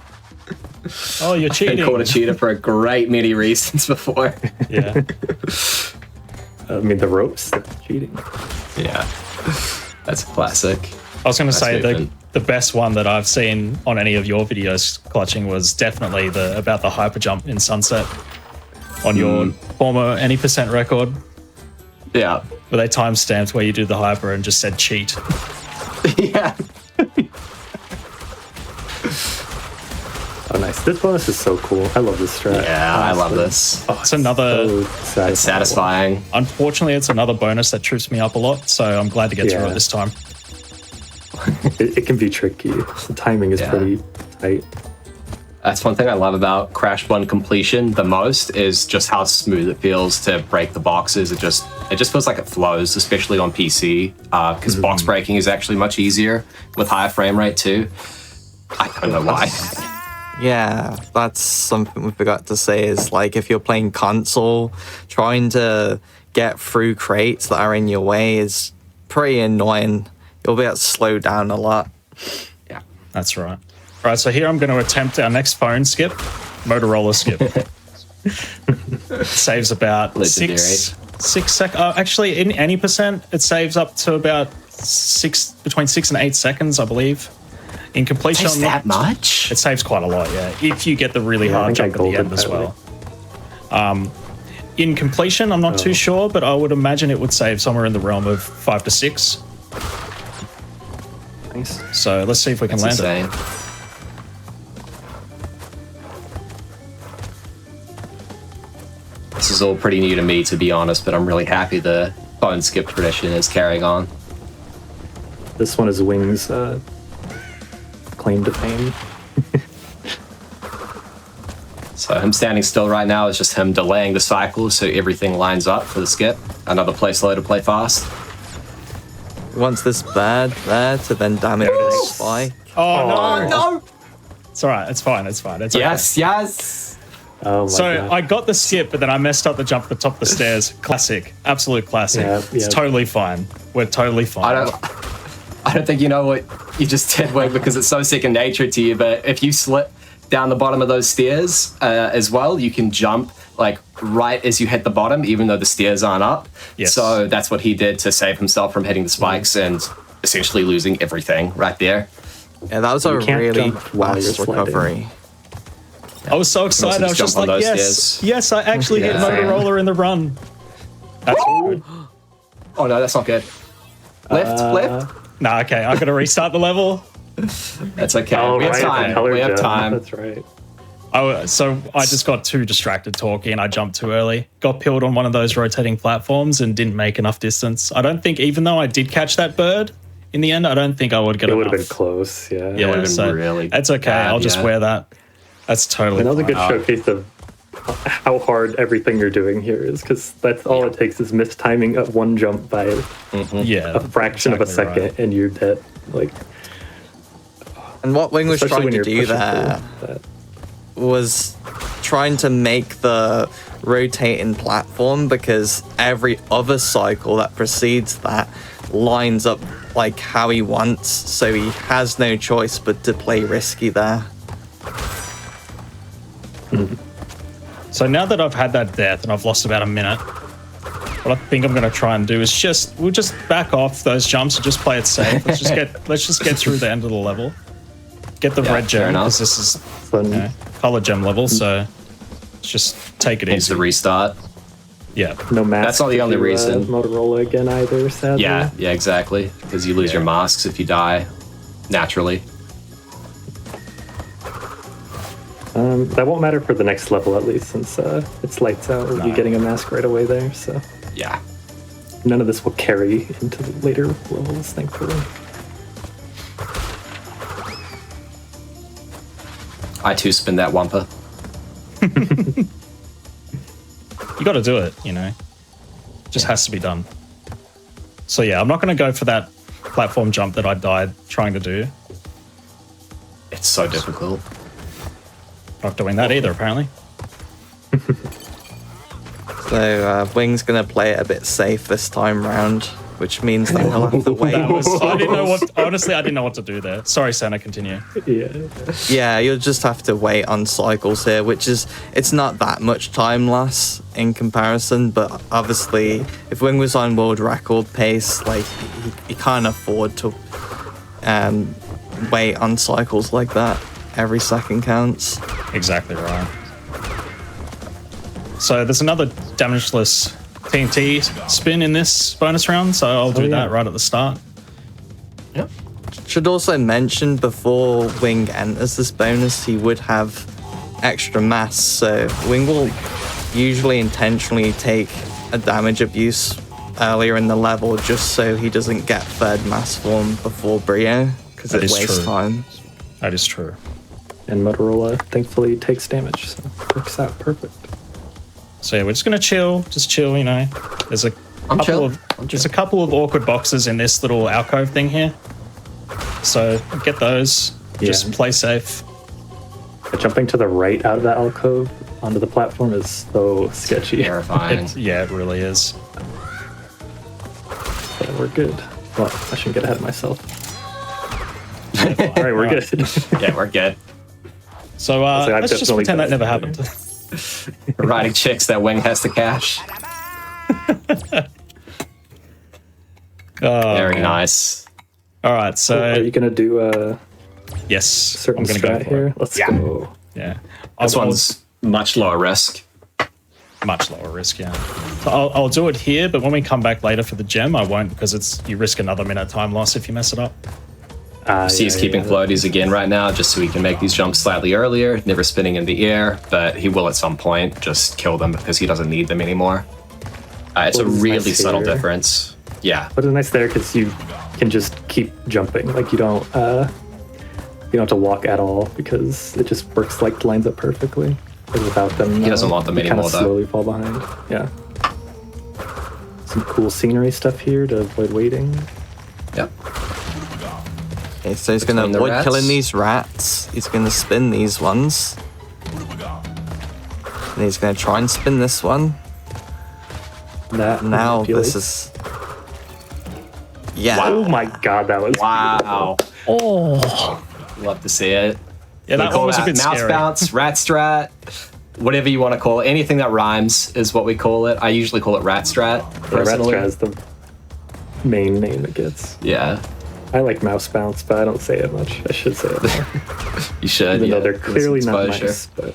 oh, you're Been cheating. called a cheater for a great many reasons before. Yeah. I mean, the ropes, that's cheating. Yeah. That's a classic. I was going to say That's the best one that I've seen on any of your videos, Clutching, was definitely about the hyper jump in Sunset on your former any percent record, Yeah. where they timestamped where you do the hyper and just said cheat. Yeah. Oh, nice. This bonus is so cool. I love this strat. Yeah, I love this. Oh, it's another. So It's satisfying. Unfortunately, it's another bonus that trips me up a lot, so I'm glad to get through Yeah. it this time. It can be tricky. The timing is Yeah. pretty tight. That's one thing I love about Crash 1 completion the most is just how smooth it feels to break the boxes. It just feels like it flows, especially on PC, because box breaking is actually much easier with higher frame rate too. I don't know why. Yeah, that's something we forgot to say is like if you're playing console, trying to get through crates that are in your way is pretty annoying. You'll be able to slow down a lot. Yeah. That's right. All right, so here I'm going to attempt our next phone skip, Motorola skip. It saves about Legendary. six seconds. Actually, in any percent, it saves up to about between 6 and 8 seconds, I believe. In completion, Takes that much? it saves quite a lot. Yeah, if you get the really Yeah, I hard think I jump at the end golded as that well. In completion, I'm not too sure, but I would imagine it would save somewhere in the realm of 5 to 6. Nice. So let's see if we can That's land it. insane. This is all pretty new to me, to be honest, but I'm really happy the phone skip tradition is carrying on. This one is Wing's claim to fame. So him standing still right now is just him delaying the cycle so everything lines up for the skip. Another play slow to play fast. Once this bad there to then damage the next spy. Oh, no. No! It's all right. It's fine. It's fine. It's Yes, yes! Oh my So God. I got the skip, but then I messed up the jump at the top of the stairs. Classic. Absolute classic. Yeah, It's yeah. totally fine. We're totally fine. I don't think you know what you just did, Wing, because it's so second nature to you. But if you slip down the bottom of those stairs as well, you can jump like right as you hit the bottom, even though the stairs aren't up. Yes. So that's what he did to save himself from hitting the spikes and essentially losing everything right there. Yeah, that was a can't really jump while you're fast sliding. recovery. I was so excited. I was just just jump on like, those yes, stairs. yes, I actually hit Yeah. Motorola in the run. That's good. Oh no, that's not good. Left. Nah, okay, I gotta restart the level. That's okay. Oh, we have right, time. the color We have gem. time. That's right. So I just got too distracted talking. I jumped too early. Got peeled on one of those rotating platforms and didn't make enough distance. I don't think, even though I did catch that bird in the end, I don't think I would get It enough. would have been close, yeah. Yeah, would've been so really that's okay. bad, I'll just yeah. wear that. That's totally And that was a good fine. showcase of how hard everything you're doing here is, because that's all it takes is mistiming of one jump by Yeah, a fraction of a exactly second, right. and you're dead. Like, And what Wing was especially trying when to you're do pushing there through that. was trying to make the rotating platform, because every other cycle that precedes that lines up like how he wants, so he has no choice but to play risky there. So now that I've had that death and I've lost about a minute, what I think I'm going to try and do is we'll just back off those jumps and just play it safe. Let's just get through the end of the level. Get the Yeah, red fair gem, enough. because this is So, color gem level. So let's just take it Needs easy. to restart. Yeah, no mask. That's not the if only you, reason. Motorola again either, sadly. Yeah, exactly. Because you lose your masks if you die naturally. That won't matter for the next level, at least, since it's lights out. We'll be getting a mask right away there, so Yeah. none of this will carry into the later levels, thankfully. I too spin that wumpa. you got to do it. Just has to be done. So yeah, I'm not going to go for that platform jump that I died trying to do. It's so difficult. Not doing that either, apparently. So Wing's gonna play it a bit safe this time round, which means that he'll have to wait. I didn't know what. Honestly, I didn't know what to do there. Sorry, Santa. Continue. Yeah. Yeah, you'll just have to wait on cycles here, it's not that much time loss in comparison, but obviously if Wing was on world record pace, like he can't afford to wait on cycles like that. Every second counts. Exactly right. So there's another damageless TNT spin in this bonus round, so I'll do that right at the start. Yep. Should also mention before Wing enters this bonus, he would have extra mass, so Wing will usually intentionally take a damage abuse earlier in the level just so he doesn't get third mass form before Brio, because That it is wastes true. time. That is true. And Motorola thankfully takes damage, so it works out perfect. So yeah, we're just gonna chill, There's a there's a couple of awkward boxes in this little alcove thing here. So get those. Just Yeah. play safe. But jumping to the right out of that alcove onto the platform is so sketchy. Terrifying. It really is. But we're good. Well, I shouldn't get ahead of myself. All right, we're good. Yeah, we're good. So I've let's just definitely pretend that done never it. happened. We're writing checks that Wing has to cash. Very nice. All right, so Are you gonna do a yes, certain I'm gonna go strat for here? it. Let's go. Yeah, This one's much lower risk. much lower risk. Yeah, so I'll do it here, but when we come back later for the gem, I won't, because you risk another minute time loss if you mess it up. He's keeping floaties again right now just so he can make these jumps slightly earlier, never spinning in the air, but he will at some point just kill them because he doesn't need them anymore. It's a Well, it's really nice subtle here. difference. Yeah. But it's nice there because you can just keep jumping. Like you don't have to walk at all because it just works, like lines up perfectly. And without them, He doesn't want them you anymore, kinda though. slowly fall behind. Yeah. Some cool scenery stuff here to avoid waiting. Yep. Okay, so he's gonna Between the avoid rats. killing these rats. He's gonna spin these ones. And he's going to try and spin this one. That Now manipulates. this is... Yeah. Oh my god, that was Wow. Oh, Love to see it. Yeah, We that call one was a that bit mouse scary. bounce, rat strat, whatever you want to call it. Anything that rhymes is what we call it. I usually call it rat strat, beautiful. Rat personally. Strat is the main name it gets. Yeah, I like mouse bounce, but I don't say it much. I should say it more. you should. Even yeah, though they're give us clearly not exposure. nice, but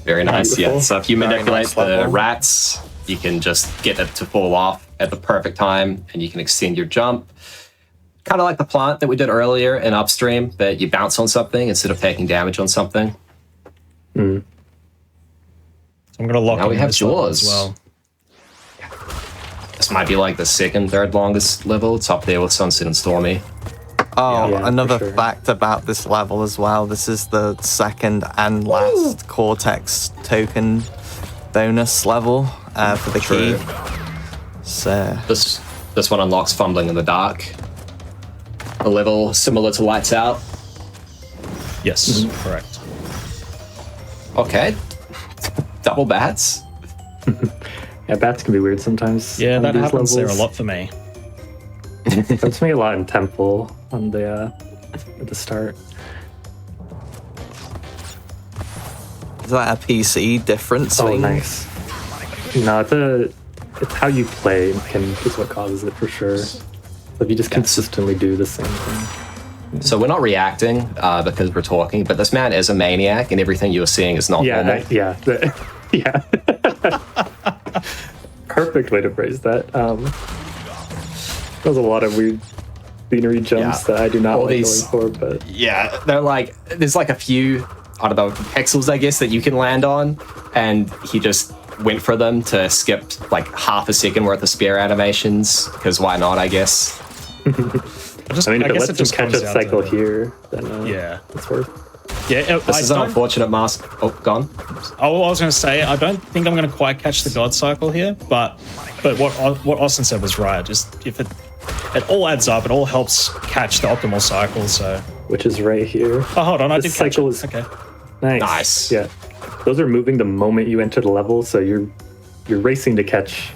Very nice, yeah. Beautiful. So if you Very manipulate nice the level. rats, you can just get it to fall off at the perfect time, and you can extend your jump. Kind of like the plant that we did earlier in Upstream, that you bounce on something instead of taking damage on something. So I'm going to lock Now we in have this level Jaws. as well. This might be like the second, third longest level. It's up there with Sunset and Stormy. Oh, Yeah, for another sure. fact about this level as well. This is the second and last Cortex token bonus level for the True. key. So, This one unlocks Fumbling in the Dark. A level similar to Lights Out. Yes, correct. Okay. Double bats. yeah, bats can be weird sometimes. Yeah, on that these happens there a levels. lot for me. Happens to me a lot in Temple on the at the start. is that a PC difference? Oh, thing? nice. No, it's how you play is what causes it for sure. If you just consistently do the same thing. So we're not reacting because we're talking, but this man is a maniac, and everything you're seeing is not normal. Yeah, yeah. Perfect way to phrase that. There's a lot of weird scenery jumps Yeah. that I do not All like these- going for, but Yeah, they're like, there's like a few, I don't know, pixels, I guess, that you can land on, and he just went for them to skip like half a second worth of spare animations, because why not, I guess. I mean, if it guess lets him just catch comes a down cycle to- here, then Yeah. it's worth. Yeah, This is an unfortunate mask. Oh, gone. Oh, I was going to say, I don't think I'm going to quite catch the God cycle here, but what Austin said was right. Just if it all adds up, it all helps catch the optimal cycle. So, Which is right here. oh, hold on, I This did catch cycle it. is- Okay. Nice. Nice. Yeah. Those are moving the moment you enter the level, so you're racing to catch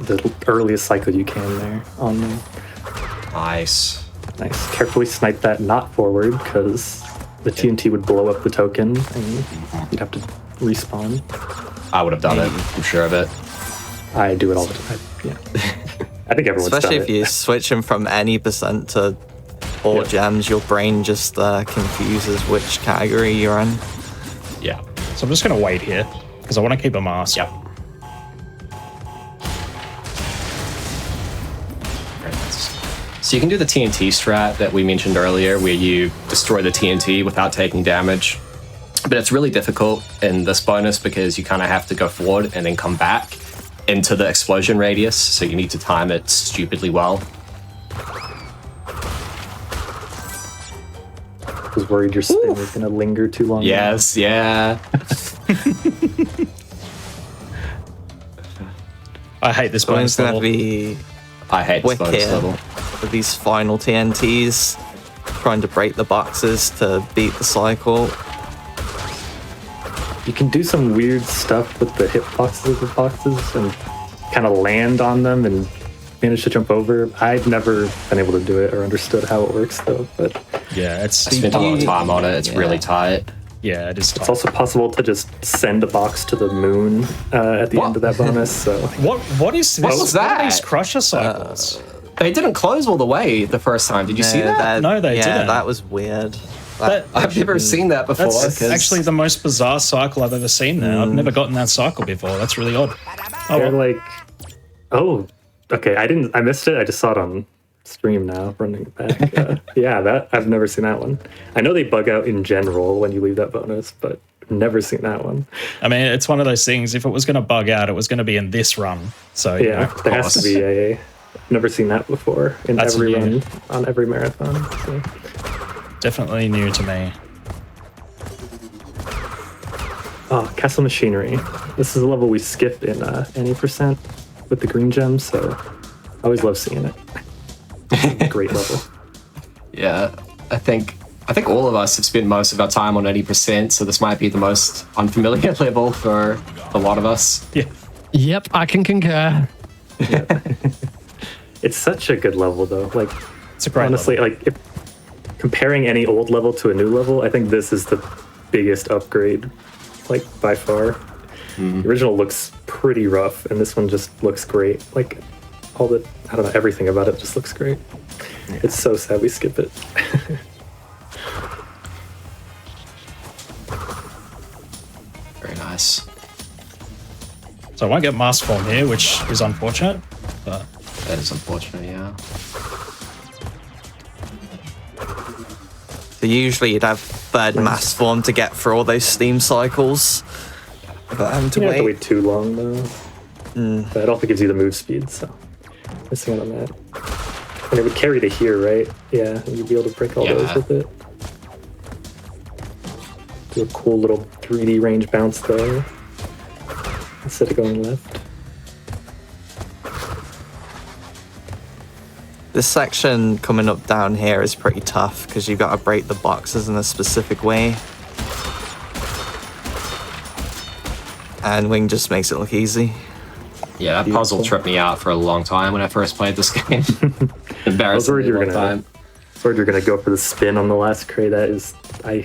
the earliest cycle you can there on them. Nice. Nice. Carefully snipe that not forward, because the TNT would blow up the token and you'd have to respawn. I would have done it, I'm sure of it. I do it all the time. Yeah. I think everyone's Especially done if it. you switch them from any percent to all Yep. gems, your brain just confuses which category you're in. Yeah. So I'm just going to wait here because I want to keep a mask. Yep. Very nice. So you can do the TNT strat that we mentioned earlier, where you destroy the TNT without taking damage. But it's really difficult in this bonus because you kind of have to go forward and then come back into the explosion radius. So you need to time it stupidly well. I was worried your spin was going to linger too long. Yes, yeah. I hate this Someone's bonus going to level. be I hate this bonus wicked level. with these final TNTs, trying to break the boxes to beat the cycle. You can do some weird stuff with the hitboxes of the boxes and kind of land on them and manage to jump over. I've never been able to do it or understood how it works though, but Yeah, it's I spent a lot of time on it. It's really tight. yeah, it is. it's also possible to just send a box to the moon at the What? end of that bonus. So What is this? What was What are that? these crusher cycles? They didn't close all the way the first time. Did you see that? No, they yeah, didn't. that was weird. I've never seen that before. That's 'cause- actually the most bizarre cycle I've ever seen there. I've never gotten that cycle before. That's really odd. Oh, they're well. like, oh, okay. I missed it. I just saw it on stream now, running it back. Yeah, that I've never seen that one. I know they bug out in general when you leave that bonus, but I've never seen that one. I mean, it's one of those things. If it was going to bug out, it was going to be in this run. So you Yeah, know, there has to be a. Never seen that before in That's every new. run on every marathon. So. definitely new to me. Oh, Castle Machinery. This is a level we skip in any percent with the green gems, so I always love seeing it. Great level. Yeah, I think I think all of us have spent most of our time on 80%, so this might be the most unfamiliar level for a lot of us. Yeah. Yep, I can concur. It's such a good level, though. Like, It's a great honestly, level. like, if comparing any old level to a new level, I think this is the biggest upgrade, like, by far. The original looks pretty rough, and this one just looks great. Like, I don't know, everything about it just looks great. Yeah. It's so sad we skip it. Very nice. So I won't get mass form here, which is unfortunate. But That is unfortunate, yeah. So usually you'd have third mass form to get through all those Steam cycles. But having to You don't have to wait. wait too long, though. But it also gives you the move speed, so missing out on that. And it would carry to here, right? Yeah, and you'd be able to break all those with it. Do a cool little 3D range bounce there instead of going left. This section coming up down here is pretty tough because you've got to break the boxes in a specific way. And Wing just makes it look easy. Yeah, that puzzle tripped me out for a long time when I first played this game. Embarrassingly long time. I was worried you're gonna go for the spin on the last crate. I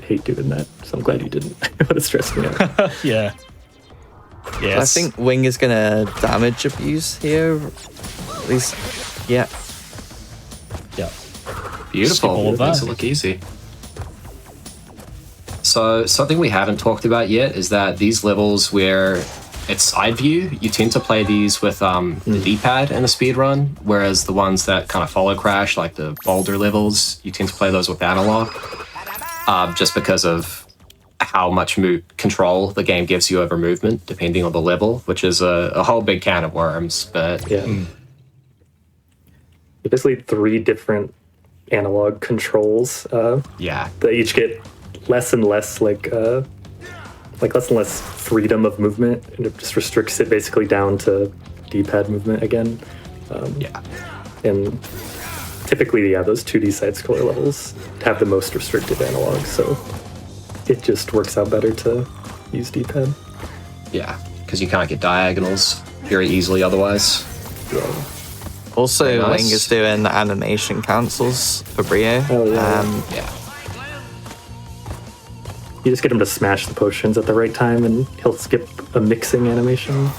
hate doing that, so I'm glad you didn't. It would have stressed me out. yeah. Yes. I think Wing is gonna damage abuse here. At least, yeah. Yeah. Beautiful. Skip all of Makes that. it look easy. So something we haven't talked about yet is that these levels where it's side view, you tend to play these with the D-pad in a speedrun, whereas the ones that kind of follow Crash, like the boulder levels, you tend to play those with analog, just because of how much control the game gives you over movement, depending on the level, which is a whole big can of worms. But Yeah. Basically 3 different analog controls. yeah, They each get less and less less and less freedom of movement, and it just restricts it basically down to D-pad movement again. yeah. And typically, yeah, those 2D side-scroller levels have the most restricted analog, so it just works out better to use D-pad. Yeah, because you can't get diagonals very easily otherwise. Yeah. Also, Very nice. Wing is doing animation cancels for Brio. Oh, yeah. Yeah. You just get him to smash the potions at the right time, and he'll skip a mixing animation.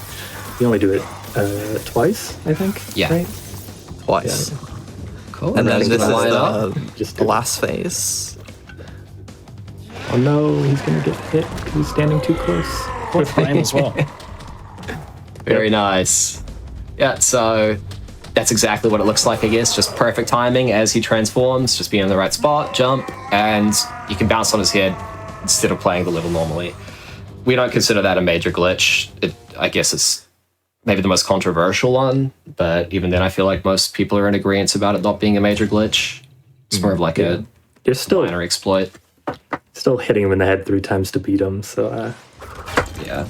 You only do it twice, I think. Yeah. Right? Twice. Yeah. Cool. And then Everything's this is gonna line up. Just the do it. last phase. Oh no, he's gonna get hit because he's standing too close. Good frame as well. Very nice. Yeah, so that's exactly what it looks like, I guess. Just perfect timing as he transforms, just being in the right spot, jump, and you can bounce on his head instead of playing the level normally. We don't consider that a major glitch. I guess it's maybe the most controversial one, but even then I feel like most people are in agreement about it not being a major glitch. It's more of like a You're still minor exploit. hitting him in the head 3 times to beat him, so Yeah.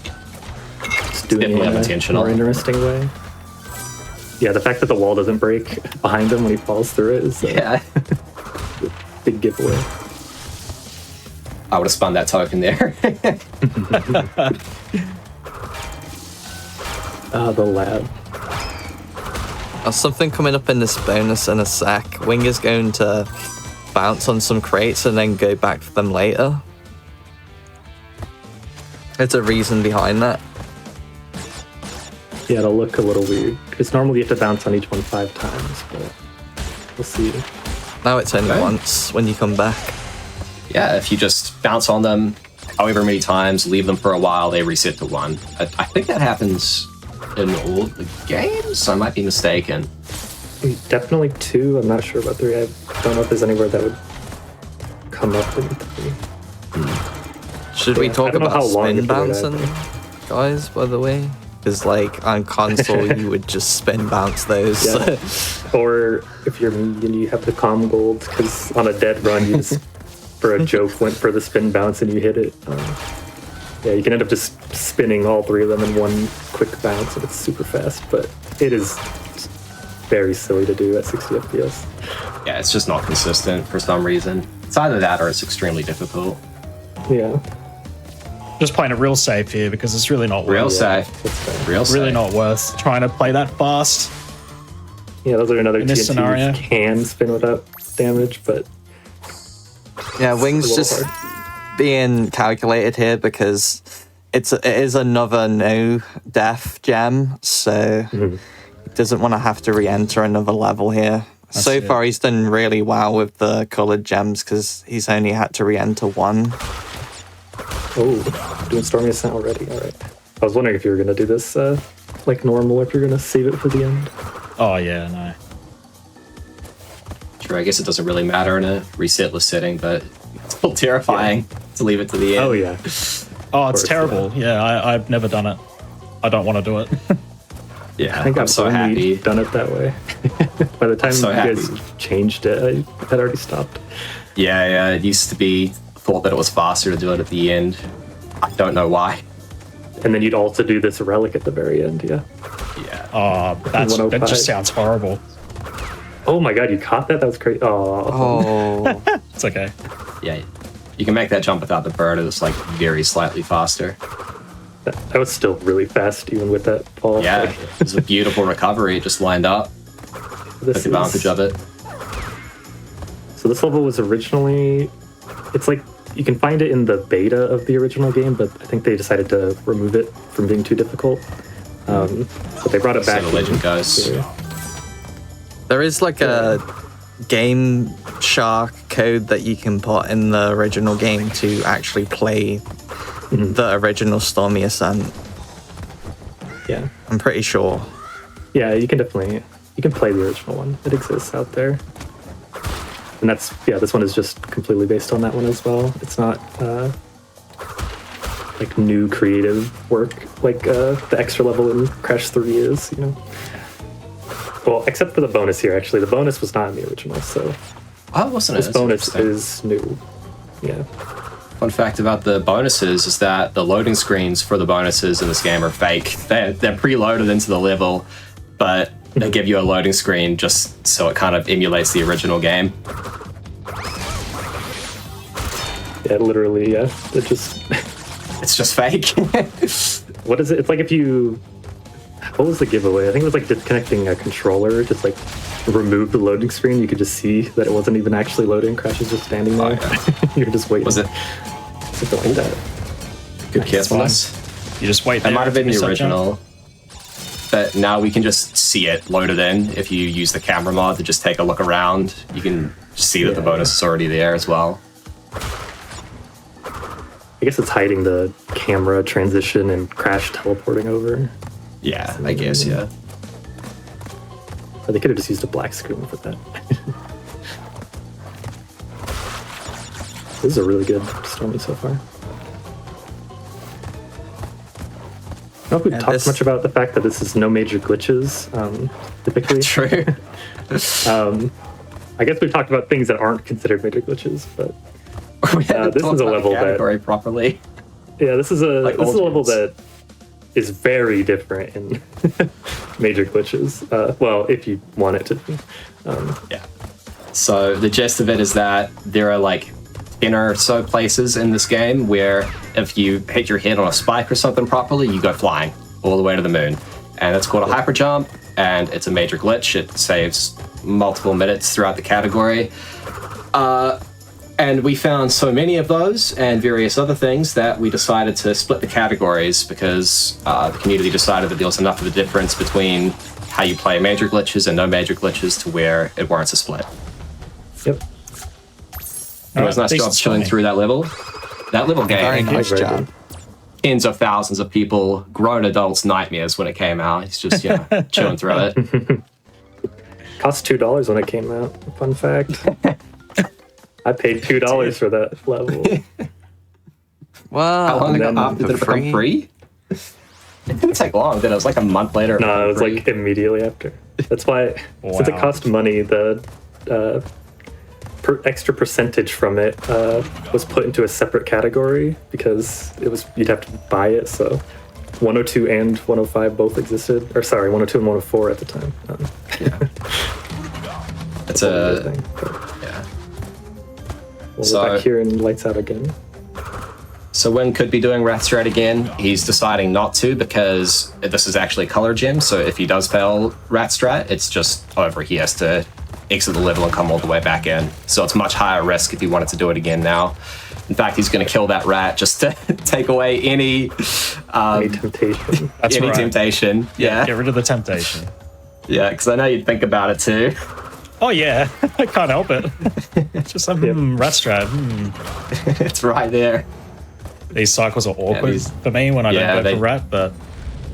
just doing it definitely in a unintentional. more interesting way. Yeah, the fact that the wall doesn't break behind him when he falls through it is a Yeah. big giveaway. I would have spun that token there. The lab. Something coming up in this bonus in a sec. Wing is going to bounce on some crates and then go back for them later. There's a reason behind that. Yeah, it'll look a little weird. Because normally you have to bounce on each one 5 times, but we'll see. Now it's only Okay. once when you come back. Yeah, if you just bounce on them however many times, leave them for a while, they reset to 1. I think that happens in all the games. I might be mistaken. Definitely 2. I'm not sure about 3. I don't know if there's anywhere that would come up in 3. Should we Yeah, talk I don't know about how long spin it would bouncing, happen. guys, by the way? Because, like, on console, you would just spin bounce those. Yeah. Or if you're medium, you have the calm gold, because on a dead run, you just, for a joke, went for the spin bounce and you hit it. Yeah, you can end up just spinning all 3 of them in one quick bounce, and it's super fast, but it is very silly to do at 60 FPS. Yeah, it's just not consistent for some reason. It's either that or it's extremely difficult. Yeah. Just playing it real safe here because it's really not Real worth safe. Real safe. really not worth trying to play that fast. Yeah, those are another In this TNT scenario. which can spin without damage, but Yeah, Wing's a little just being calculated here because it is another no death gem, so he doesn't want to have to re-enter another level here. So it. far, he's done really well with the colored gems because he's only had to re-enter one. oh, doing Stormy Ascent already. All right. I was wondering if you were going to do this like normal, or if you're going to save it for the end. Oh yeah, no. Sure, I guess it doesn't really matter in a resetless setting, but it's still terrifying to leave it to the end. Oh yeah. Oh, it's course, terrible. Yeah, I've never done it. I don't want to do it. Yeah, I think I'm I've so only happy. done it that way. By the time so you guys happy. changed it, I had already stopped. Yeah, it used to be thought that it was faster to do it at the end. I don't know why. And then you'd also do this relic at the very end, yeah. Yeah. Oh, that 105. just sounds horrible. Oh my god, you caught that? That was crazy. Oh. Oh, It's okay. Yeah. You can make that jump without the bird. It's like very slightly faster. That was still really fast, even with that fall. Yeah, Like, it was a beautiful recovery. It just lined up. this Took advantage of it. So this level was originally, it's like, you can find it in the beta of the original game, but I think they decided to remove it from being too difficult. But they brought it So back. the legend in- goes. Yeah. there is like a Game Shark code that you can put in the original game to actually play the original Stormy Ascent. Yeah. I'm pretty sure. Yeah, you can definitely, you can play the original one. It exists out there. And that's, yeah, this one is just completely based on that one as well. It's not like new creative work like the extra level in Crash 3 is, you know. Well, except for the bonus here, actually. The bonus was not in the original, so Oh, wasn't it? this That's bonus interesting. is new. Yeah. Fun fact about the bonuses is that the loading screens for the bonuses in this game are fake. They're preloaded into the level, but they give you a loading screen just so it kind of emulates the original game. Yeah, literally, yeah. It just, It's just fake. what is it? It's like if you, what was the giveaway? I think it was like disconnecting a controller, just like remove the loading screen. You could just see that it wasn't even actually loading. Crash is just standing there. You're just waiting. Was it? Something like that. Good carefulness. You just wait. That might have been the until you start original. But now we can just see it loaded in. If you use the camera mod to just take a look around, you can see that the Yeah. bonus is already there as well. I guess it's hiding the camera transition and Crash teleporting over. Yeah, I guess, yeah. Or they could have just used a black screen for that. This is a really good Stormy so far. I don't know if we've Yeah, talked this- much about the fact that this is no major glitches, typically. True. I guess we've talked about things that aren't considered major glitches, but We haven't this talked is a about level the that- category properly. yeah, this is a Like this is a old level games. that is very different in major glitches. Well, if you want it to be. Yeah. So the gist of it is that there are like 10 or so places in this game where if you hit your head on a spike or something properly, you go flying all the way to the moon. And that's called a hyper jump, and it's a major glitch. It saves multiple minutes throughout the category. And we found so many of those and various other things that we decided to split the categories because the community decided that there was enough of a difference between how you play major glitches and no major glitches to where it warrants a split. Yep. It was a nice job chilling through that level. That level Very game, nice very job. tens of thousands of people, grown adults' nightmares when it came out. It's just, chilling through it. Cost $2 when it came out. Fun fact. I paid $2 for that level. Wow. How long ago then after did it become free? It didn't take long, did it? It was like a month later. No, it was became like free. immediately after. That's why, since it Wow. cost money, the extra percentage from it was put into a separate category because you'd have to buy it. So 102 and 105 both existed, or sorry, 102 and 104 at the time. It's Whole other a thing, but- yeah. we're back here and lights out again. So Wing could be doing Rat Strat again. He's deciding not to because this is actually a color gem. So if he does fail Rat Strat, it's just over. He has to exit the level and come all the way back in. So it's much higher risk if he wanted to do it again now. In fact, he's going to kill that rat just to take away any temptation. That's any right. temptation. Yeah, Get rid of the temptation. yeah, because I know you'd think about it too. Oh yeah, I can't help it. It's just like, rat strat. It's right there. These cycles are awkward for me when I don't go for rat, but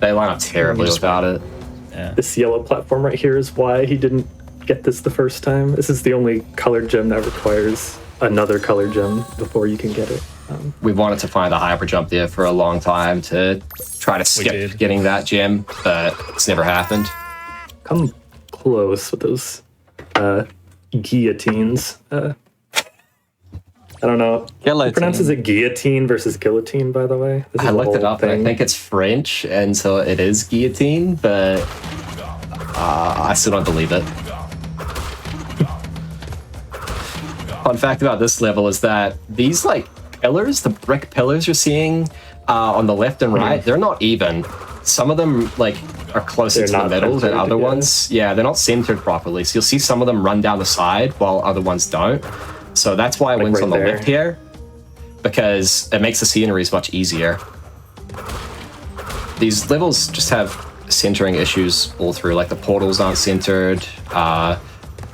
They line up terribly without it. yeah. This yellow platform right here is why he didn't get this the first time. This is the only colored gem that requires another colored gem before you can get it. We wanted to find a hyper jump there for a long time to try to skip getting that gem, but it's never happened. Come close with those guillotines. I don't know. Guillotine. Who pronounces it guillotine versus guillotine, by the way? This is I a looked it whole up, and I thing. think it's French, and so it is guillotine, but I still don't believe it. Fun fact about this level is that these pillars, the brick pillars you're seeing on the left and right, they're not even. Some of them are closer They're to the not middle than centered, other yeah. ones. Yeah, they're not centered properly. So you'll see some of them run down the side while other ones don't. So that's why Wing's right on the there. left here, because it makes the sceneries much easier. These levels just have centering issues all through, like the portals aren't centered.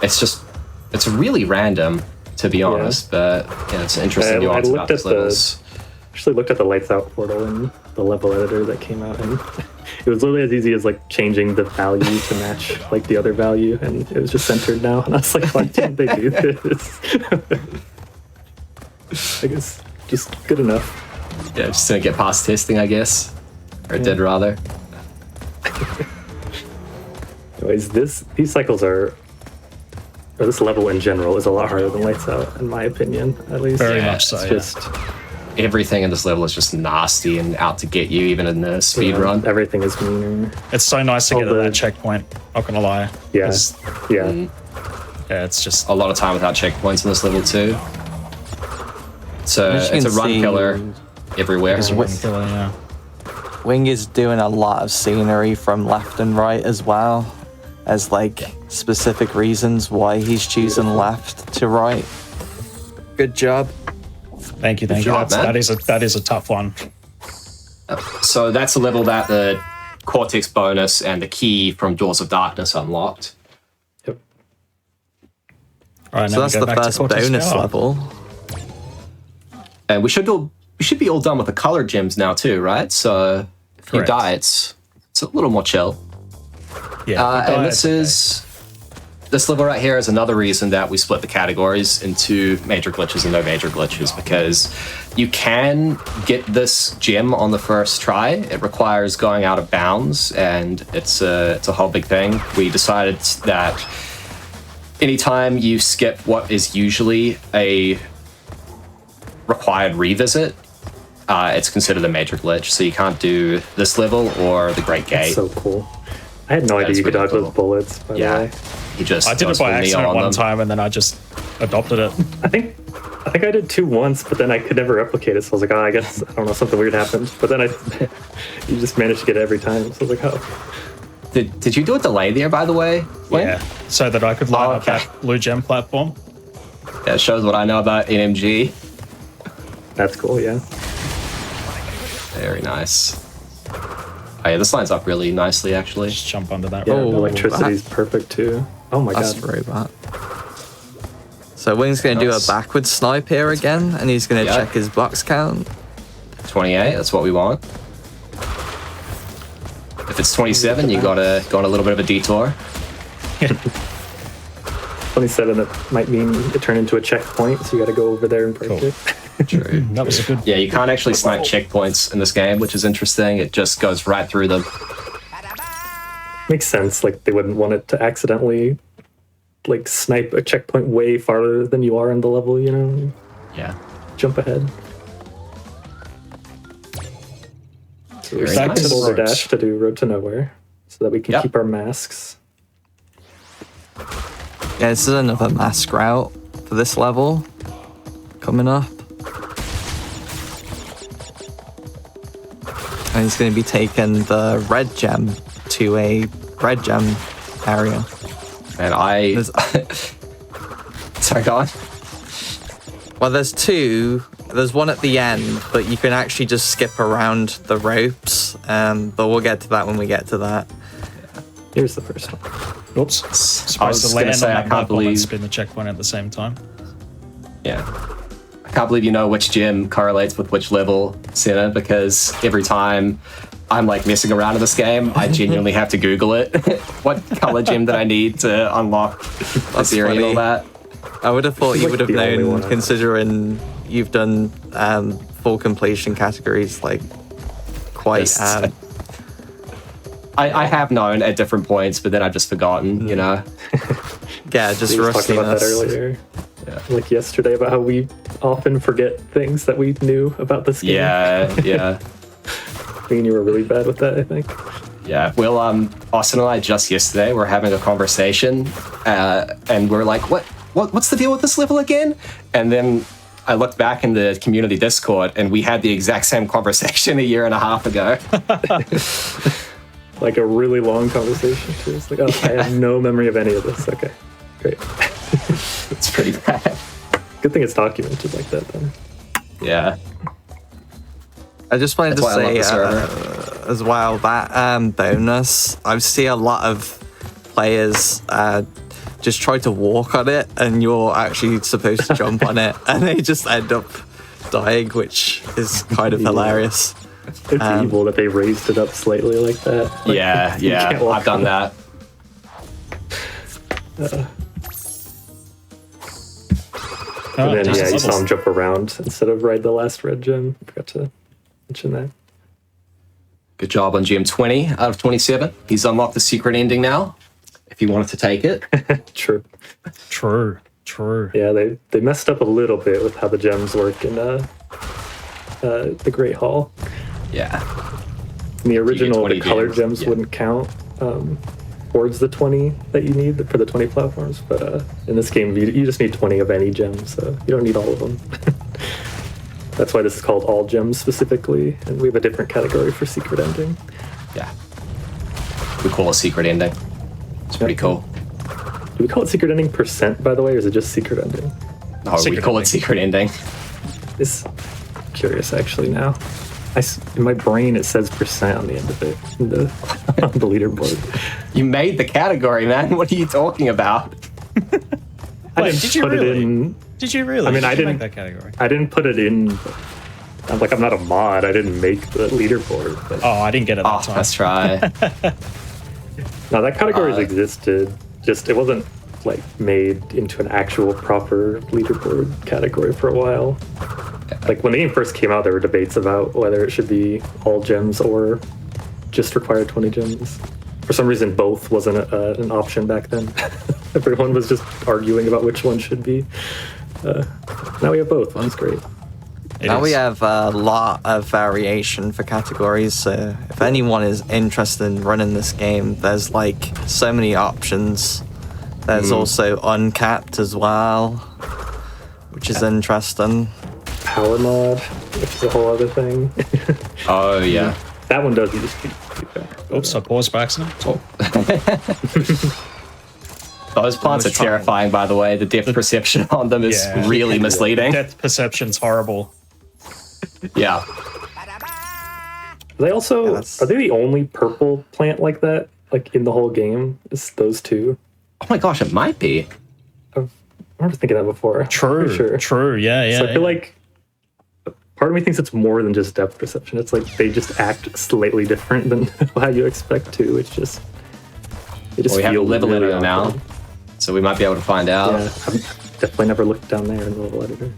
It's really random, to be honest, but yeah, it's an interesting nuance about these levels. Actually looked at the lights out portal in the level editor that came out, and it was literally as easy as changing the value to match the other value, and it was just centered now. And I was like, why didn't they do this? I guess just good enough. Yeah, just didn't get past testing, I guess, or it did rather. Anyways, these cycles or this level in general is a lot harder than lights out, in my opinion, at least. Very much so. It's Yeah. just Everything in this level is just nasty and out to get you, even in the speed run. everything is meaner. It's so nice to get to the- that checkpoint. Not gonna lie. Yeah, 'Cause, yeah. yeah, it's just A lot of time without checkpoints in this level too. So As you it's a can run see, killer everywhere. it's a wing killer. Yeah. Wing is doing a lot of scenery from left and right as well, as specific reasons why he's choosing left to right. Good job. Thank you. job, man. That is a tough one. So that's a level that the Cortex bonus and the key from Doors of Darkness unlocked. Yep. All right, So now that's we go the back to first Cortex bonus Power. level. And we should be all done with the color gems now too, right? So if you Correct. die, it's a little more chill. Yeah. And this level right here is another reason that we split the categories into major glitches and no major glitches, because you can get this gem on the first try. It requires going out of bounds, and it's a whole big thing. We decided that anytime you skip what is usually a required revisit, it's considered a major glitch. So you can't do this level or the Great Gate. So cool. I had no idea That's you could really dodge those cool. bullets, by the Yeah, way. he just I did goes it by full neon accident on one them. time, and then I just adopted it. I think I did 2 once, but then I could never replicate it. So I was like, I guess, I don't know, something weird happened. But then you just managed to get it every time. So I was like, oh. Did you do a delay there, by the way? Wayne? Yeah, so that I could line up okay. that blue gem platform. That shows what I know about NMG. That's cool, yeah. Very nice. Oh yeah, this lines up really nicely, actually. Just jump under that. Yeah, rope. electricity's perfect too. Oh my That's god. robot. So Wing's going to do a Nice. backward snipe here again, and he's going to Yeah. check his box count. 28, that's what we want. If it's 27, you gotta go on a little bit of a detour. 27, that might mean it turned into a checkpoint, so you gotta go over there and break Cool. it. True. That was a good. Yeah, you can't actually snipe checkpoints in this game, which is interesting. It just goes right through them. Makes sense, they wouldn't want it to accidentally snipe a checkpoint way farther than you are in the level, Yeah. jump ahead. So we're Very back to nice. Boulder Dash to do Road to Nowhere, so that we can Yep. keep our masks. Yeah, this is another mask route for this level. coming up. And he's going to be taking the red gem to a red gem area. And sorry, go on. Well, there's two. There's one at the end, but you can actually just skip around the ropes. But we'll get to that when we get to that. Here's the first one. Oops. I was Supposed to gonna land say, on I that can't platform and believe- spin the checkpoint at the same time. Yeah. I can't believe you know which gym correlates with which level, Senna, because every time I'm like messing around in this game, I genuinely have to Google it. What color gem did I need to unlock this area and all that? I would have thought you like would have the only one known, I- considering you've done full completion categories like quite. Yes. I have known at different points, but then I've just forgotten, you know? Yeah, just We were talking about that rustiness. earlier. Yeah. Like yesterday, about how we often forget things that we knew about this game. Yeah. Me and you were really bad with that, I think. Yeah. Well, Austin and I just yesterday were having a conversation, and we're like, what's the deal with this level again? And then I looked back in the community Discord, and we had the exact same conversation a year and a half ago. Like a really long conversation too. It's like, oh, I have no memory of any of this. Okay, great. It's pretty bad. Good thing it's documented like that then. Yeah. I just wanted That's why I love to the say server. as well that bonus. I see a lot of players just try to walk on it, and you're actually supposed to jump on it, and they just end up dying, which is kind of hilarious. It's evil that they raised it up slightly like that. Like, Yeah. you can't walk I've done on that. And then, just yeah, you levels. saw him jump around instead of ride the last red gem. Forgot to mention that. Good job on GM 20 out of 27. He's unlocked the secret ending now, if you wanted to take it. True. True. Yeah, they messed up a little bit with how the gems work in the Great Hall. Yeah. In the original, 20 the colored gems, gems yeah. wouldn't count towards the 20 that you need for the 20 platforms. But in this game, you just need 20 of any gem, so you don't need all of them. That's why this is called all gems specifically, and we have a different category for secret ending. Yeah. We call it secret ending. It's pretty cool. Do we call it secret ending %, by the way, or is it just secret ending? No, we Secret call ending. it secret ending. It's curious, actually, now. In my brain, it says % on the end of it, on the leaderboard. You made the category, man. What are you talking about? I Wait, didn't did you put really? it in. Did you really? I mean, Did I you didn't- make that category. I didn't put it in. I'm not a mod. I didn't make the leaderboard. But Oh, I didn't get it that Oh, time. let's try. no, that category has existed. Just it wasn't like made into an actual proper leaderboard category for a while. Like when the game first came out, there were debates about whether it should be all gems or just require 20 gems. For some reason, both wasn't an option back then. Everyone was just arguing about which one should be. Now we have both. That's great. Now we have a lot of variation for categories, so if anyone is interested in running this game, there's like so many options. There's also uncapped as well, which is interesting. Power mod, which is a whole other thing. Oh, yeah. That one does use speed feedback. Oops, I paused by accident. Oh. Those plants are was trying. terrifying, by the way. The depth perception on them is Yeah. really misleading. Depth perception's horrible. Yeah. They also that's- are they the only purple plant like that, like in the whole game? Is those two? Oh my gosh, it might be. I remember thinking that before. Pretty sure. True. Yeah. So I feel like part of me thinks it's more than just depth perception. It's like they just act slightly different than how you expect to. It's just they just Well, we have a feel level really editor now, awkward. so we might be able to find out. Yeah, I've definitely never looked down there in the level editor.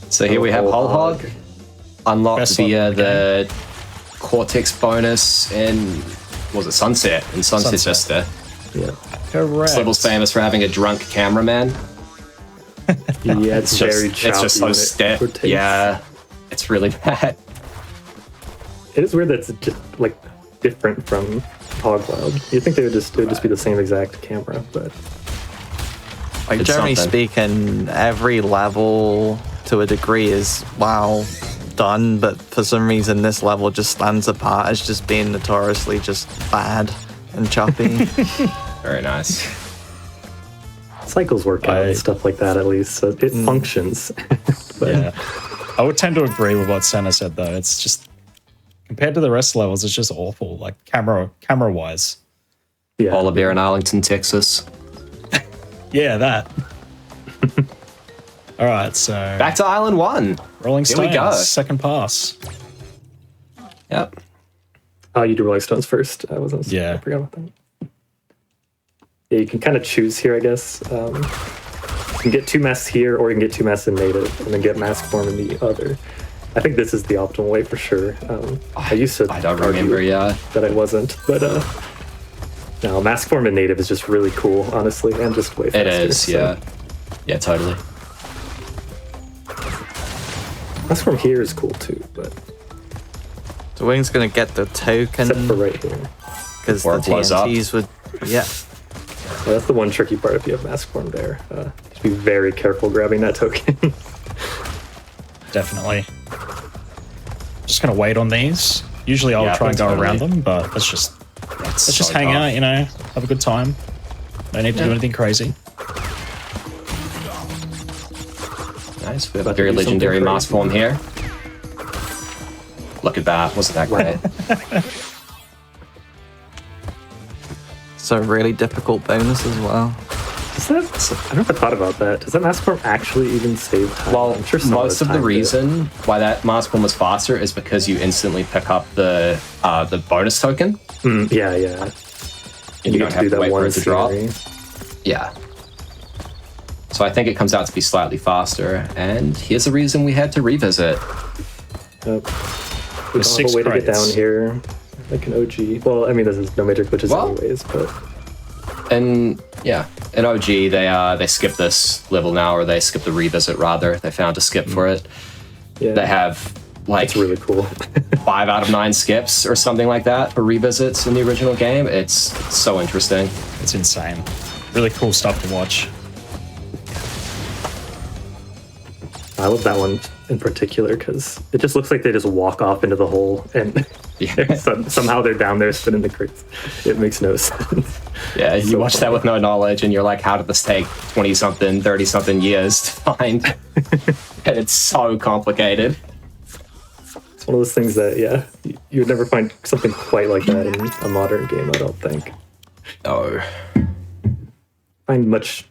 So here we have Whole Hog, unlocked Best one via in the the Cortex bonus in, was it Sunset? In Sunset Sunset. Vista. Yeah, correct. This level's famous for having a drunk cameraman. yeah, it's very It's just so stiff. Yeah, it's really bad. It is weird that it's just like different from Hog Wild. You'd think it would just be the same exact camera, but Like, It's generally something. speaking, every level to a degree is well done, but for some reason this level just stands apart as just being notoriously just bad and choppy. Very nice. Cycles work out and stuff like that, at least, so it functions. But Yeah. I would tend to agree with what Senna said, though. It's just, compared to the rest of the levels, it's just awful, like camera-wise. yeah, Polar bear in Arlington, Texas. Yeah, that. All right, so Back to Island 1. Rolling Here we Stones, go. second pass. Yep. Oh, you do Rolling Stones first. I Yeah. forgot about that. Yeah, you can kind of choose here, I guess. You can get 2 masks here, or you can get 2 masks in native, and then get mask form in the other. I think this is the optimal way for sure. I used to I don't argue remember, yeah. that I wasn't, but no, mask form in native is just really cool, honestly, and just way faster. It is, so- yeah. Yeah, totally. Mask form here is cool too, but So Wing's gonna get the token except for right here. because the Before it blows up. TNTs would. Yeah. Well, that's the one tricky part if you have mask form there. Just be very careful grabbing that token. Definitely. Just gonna wait on these. Usually I'll Yeah, try and go totally. around them, but let's just hang out, you know, have a good time. No need to do anything crazy. Nice. We have a About to very do legendary something mask crazy. form here. Look at that. Wasn't that great? So really difficult bonus as well. Does that, I never thought about that. Does that mask form actually even save time? Well, I'm sure some most of the time did. reason why that mask form was faster is because you instantly pick up the bonus token. Yeah. And you don't have to wait for it to drop. scenery. Yeah. So I think it comes out to be slightly faster. And here's a reason we had to revisit. We With don't have 6 a way to get crates. down here like an OG. Well, I mean, this is no major glitches Well- anyways, but And yeah, in OG they skip this level now, or they skip the revisit rather. They found a skip for it. yeah, They have like it's really cool. 5 out of 9 skips or something like that for revisits in the original game. It's so interesting. It's insane. Really cool stuff to watch. I love that one in particular because it just looks like they just walk off into the hole and Yeah. somehow they're down there spinning the crates. It makes no sense. Yeah, you So watch that with no knowledge and you're like, how did this take 20-something, 30-something years to find? And it's so complicated. It's one of those things that, yeah, you would never find something quite like that in a modern game, I don't think. Oh. Find much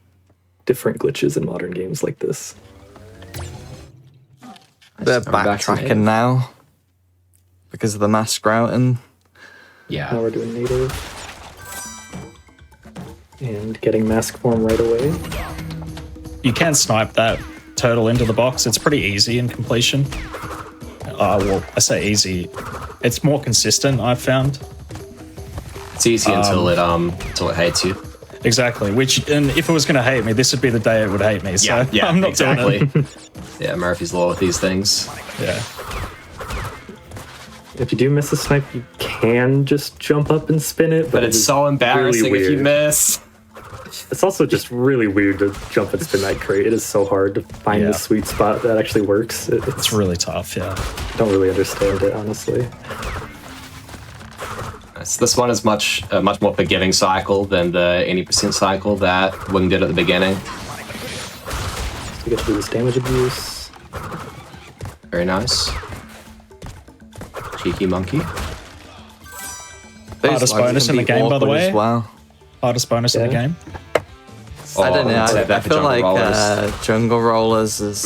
different glitches in modern games like this. They're Coming back to backtracking native. now because of the mask routing. Now Yeah. we're doing native. And getting mask form right away. You can snipe that turtle into the box. It's pretty easy in completion. Well, I say easy. It's more consistent, I've found. It's easy until it hates you. Exactly. Which, and if it was going to hate me, this would be the day it would hate me. So Yeah, I'm not exactly. doing it. Yeah, Murphy's Law with these things. Yeah. If you do miss a snipe, you can just jump up and spin it. But it's so embarrassing really if you weird. miss. It's also just really weird to jump and spin that crate. It is so hard to find Yeah. the sweet spot that actually works. It's really tough, yeah. I don't really understand it, honestly. Nice. This one is a much more forgiving cycle than the any percent cycle that Wing did at the beginning. You get to do this damage abuse. Very nice. Cheeky monkey. Those Hardest slugs bonus can in the be game, by the awkward as way. Well. Hardest bonus in the Yeah. game. I don't know. save I that for feel jungle like rollers. jungle rollers is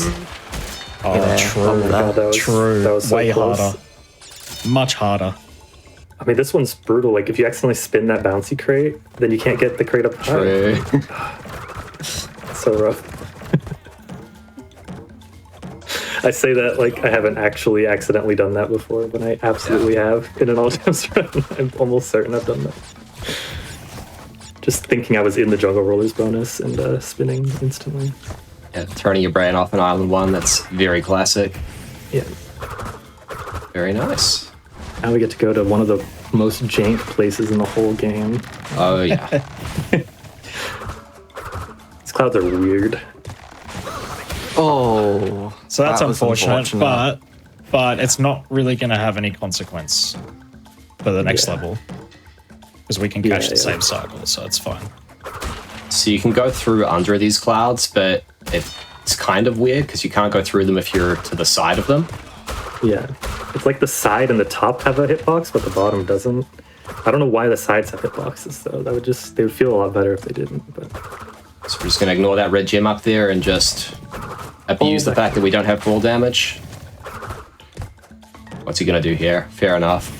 Oh, Yeah. true. Oh my God, that was- True. that was so Way close. harder. Much harder. I mean, this one's brutal. Like, if you accidentally spin that bouncy crate, then you can't get the crate up high. True. It's so rough. I say that like I haven't actually accidentally done that before, but I absolutely have in an all-times run. I'm almost certain I've done that. Just thinking I was in the jungle rollers bonus and spinning instantly. Yeah, turning your brain off in Island 1, that's very classic. Yeah. Very nice. Now we get to go to one of the most jank places in the whole game. Oh, yeah. It's clouds are weird. Oh, So that's that was unfortunate, but it's not really going to have any consequence for the next level because we can catch the same cycle, so it's fine. So you can go through under these clouds, but it's kind of weird because you can't go through them if you're to the side of them. Yeah, it's like the side and the top have a hitbox, but the bottom doesn't. I don't know why the sides have hitboxes though. They would feel a lot better if they didn't. But So we're just going to ignore that red gem up there and just abuse the fact that we don't have fall damage. What's he going to do here? Fair enough.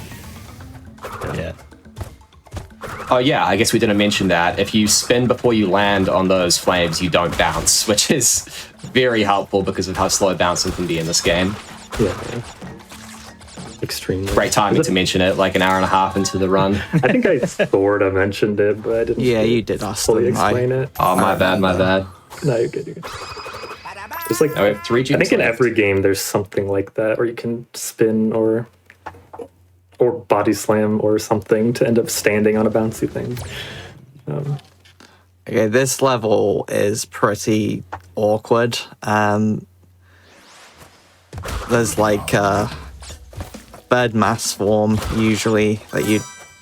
Yeah. Oh yeah, I guess we didn't mention that. If you spin before you land on those flames, you don't bounce, which is very helpful because of how slow bouncing can be in this game. yeah. Extremely. Great timing to mention it, like an hour and a half into the run. I think I sort of mentioned it, but I didn't. yeah, you did, fully Austin. explain it. Oh, my bad. No, you're good. You're good. There's like Now we have 3 gems I think in left. every game there's something like that, where you can spin or body slam or something to end up standing on a bouncy thing. Okay, this level is pretty awkward. There's like a bird mass form usually that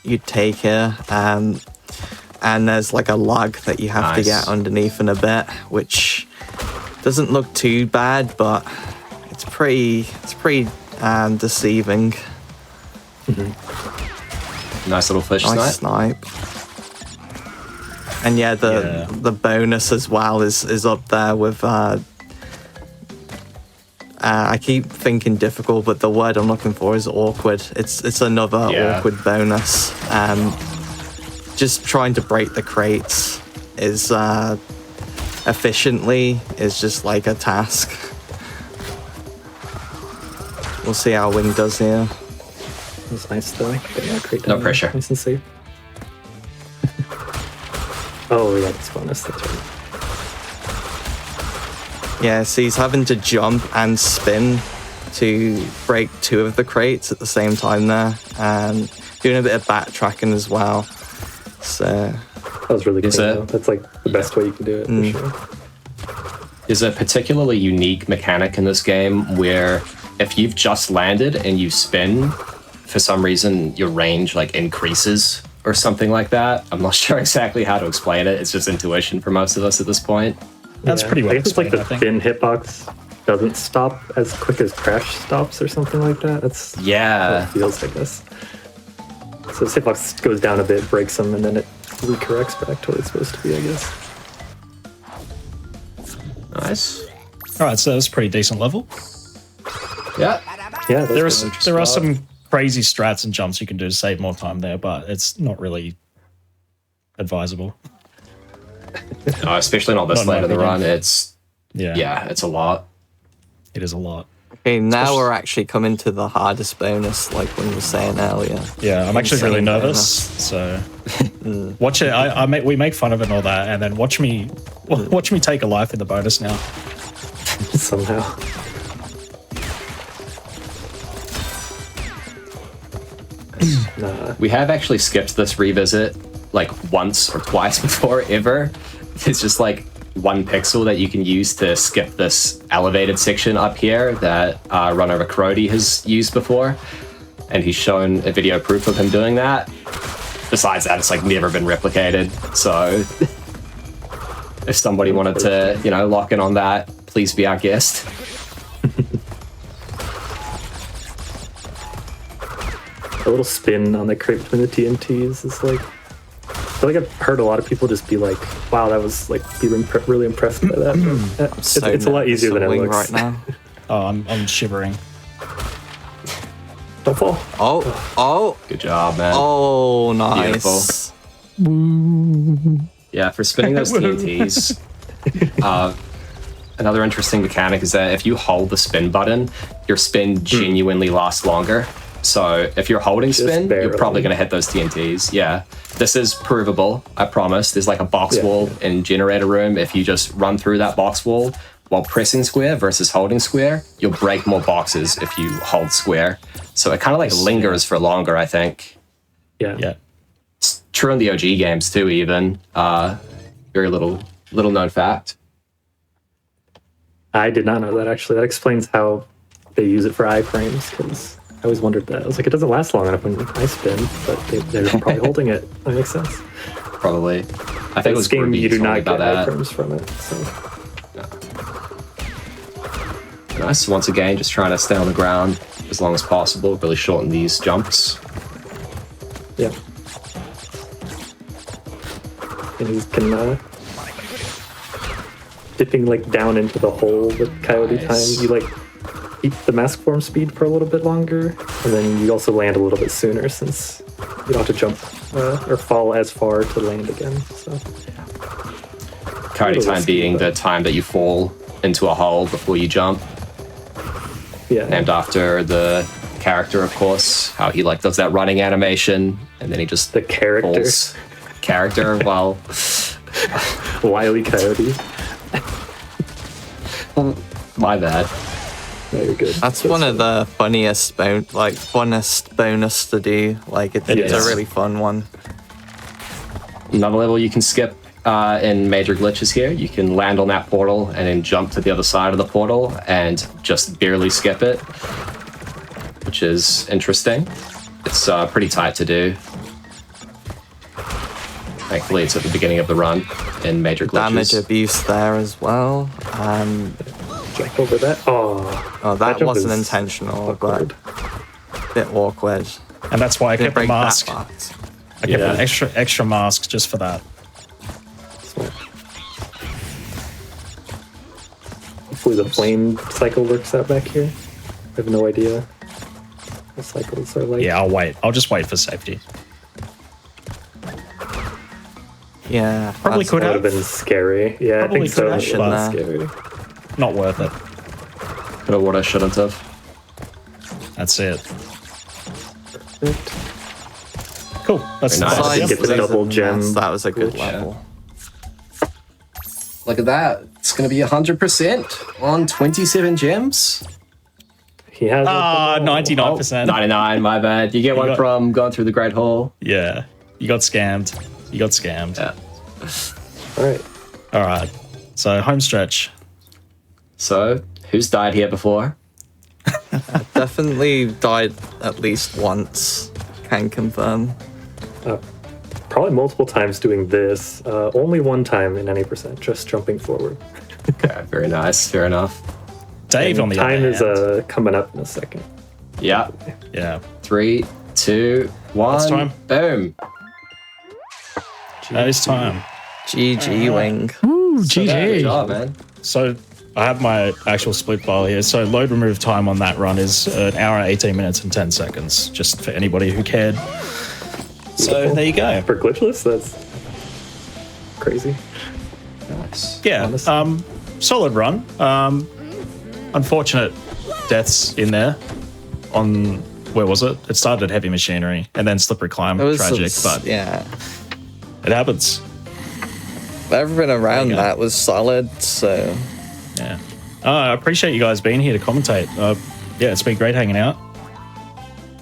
you take here, and there's like a lug that you have to Nice. get underneath in a bit, which doesn't look too bad, but it's pretty deceiving. Nice little fish Nice snipe. snipe. And yeah, the bonus as well is up there with I keep thinking difficult, but the word I'm looking for is awkward. It's another awkward bonus. Just trying to break the crates is efficiently is just like a task. We'll see how Wing does here. It's nice though. Getting that crate No down pressure. Nice and safe. Oh yeah, it's bonus. That's right. Yeah, so he's having to jump and spin to break 2 of the crates at the same time there, and doing a bit of backtracking as well. So That was really good. Is it- Though. That's like the best way you can do it for sure. There's a particularly unique mechanic in this game where if you've just landed and you spin, for some reason your range like increases or something like that. I'm not sure exactly how to explain it. It's just intuition for most of us at this point. That's pretty well I guess it's like explained, the I think. spin hitbox doesn't stop as quick as crash stops or something like that. That's how it Yeah. feels, I guess. So this hitbox goes down a bit, breaks them, and then it recorrects back to what it's supposed to be, I guess. Nice. All right, so that's a pretty decent level. Yeah. Yeah, There that's are some crazy strats and jumps you can do to save more time there, but it's not really advisable. No, especially not this Not in my late in the opinion. run. It's Yeah, it's a lot. it is a lot. okay, now we're actually coming to the hardest bonus, like when you were saying earlier. Yeah, I'm actually really Insane nervous. So watch it. We make fun of it and all that, and then watch me take a life in the bonus now. somehow. Nah. We have actually skipped this revisit like once or twice before ever. It's just like 1 pixel that you can use to skip this elevated section up here that Run Over Crody has used before. And he's shown a video proof of him doing that. Besides that, it's like never been replicated. So if somebody wanted to, lock in on that, please be our guest. A little spin on the crate between the TNTs is like, I feel like I've heard a lot of people just be like, wow, that was like, be really impressed by that. It's a lot easier than it Wing looks. right now. Oh, I'm shivering. Don't fall. Oh, Good job, man. oh, nice. Yeah, for spinning those TNTs. Another interesting mechanic is that if you hold the spin button, your spin genuinely lasts longer. So if you're holding spin, you're barely. probably going to hit those TNTs. Yeah, this is provable, I promise. There's like a box wall in generator room. If you just run through that box wall while pressing square versus holding square, you'll break more boxes if you hold square. So it kind of like lingers for longer, I think. Yeah. Yeah. True in the OG games too, even. Very little Little known fact. I did not know that, actually. That explains how they use it for iframes, because I always wondered that. I was like, it doesn't last long enough when I spin, but they're probably holding it. That makes sense. Probably. I think it was This game, Ruby you do told me not get about that. iframes from it. So. Nice. Once again, just trying to stay on the ground as long as possible. Really shorten these jumps. Yeah. And he can dipping like down into the hole with Coyote Nice. time. You like keep the mask form speed for a little bit longer, and then you also land a little bit sooner since you don't have to jump or fall as far to land again. So Coyote time being the time that you fall into a hole before you jump. yeah, Named after the character, of course. How he like does that running animation, and then he just the character, falls. Character, well, Wile E. Coyote. my bad. No, you're good. That's one of the funniest, funnest bonus to do. Like, it's is. a really fun one. Another level you can skip in major glitches here. You can land on that portal and then jump to the other side of the portal and just barely skip it, which is interesting. It's pretty tight to do. Thankfully, it's at the beginning of the run in major glitches. Damage abuse there as well. Jump over that. Oh, That jump wasn't is intentional, awkward. but a bit awkward. And that's why I Didn't kept the break that mask. part. I kept Yeah. an extra mask just for that. Smart. Hopefully the flame cycle works out back here. I have no idea. The cycles are like. Yeah, I'll wait. I'll just wait for safety. Yeah. Probably that's- could That have. would have been scary. Yeah, Probably I think so. could have. It was There. scary. Not worth it. Could have, would have, shouldn't have. That's it. Cool. That's Very nice. nice. Get the double gem. That was a good glitch. level. Look at that. It's going to be 100% on 27 gems. He has. 99%. 99, my bad. You get one got- from going through the Great Hall. Yeah. You got scammed. You got scammed. Yeah. All right. All right. So home stretch. So, who's died here before? Definitely died at least once. Can confirm. Probably multiple times doing this. Only one time in any percent, just jumping forward. Okay, very nice. Fair enough. Dave, And on the time other is hand. coming up in a second. Yeah. Yeah. 3, 2, 1. That's time. Boom. That is time. GG Wing. Ooh, Good GG. job, man. So I have my actual split file here. So load remove time on that run is an hour, 18 minutes, and 10 seconds, just for anybody who cared. So there you go. For glitchless, that's crazy. Nice. Yeah, Honestly. solid run. Unfortunate deaths in there. On where was it? It started at Heavy Machinery and then Slippery Climb. It was Tragic, some- but yeah. it happens. Everything around There you go. that was solid, so Yeah. I appreciate you guys being here to commentate. Yeah, it's been great hanging out.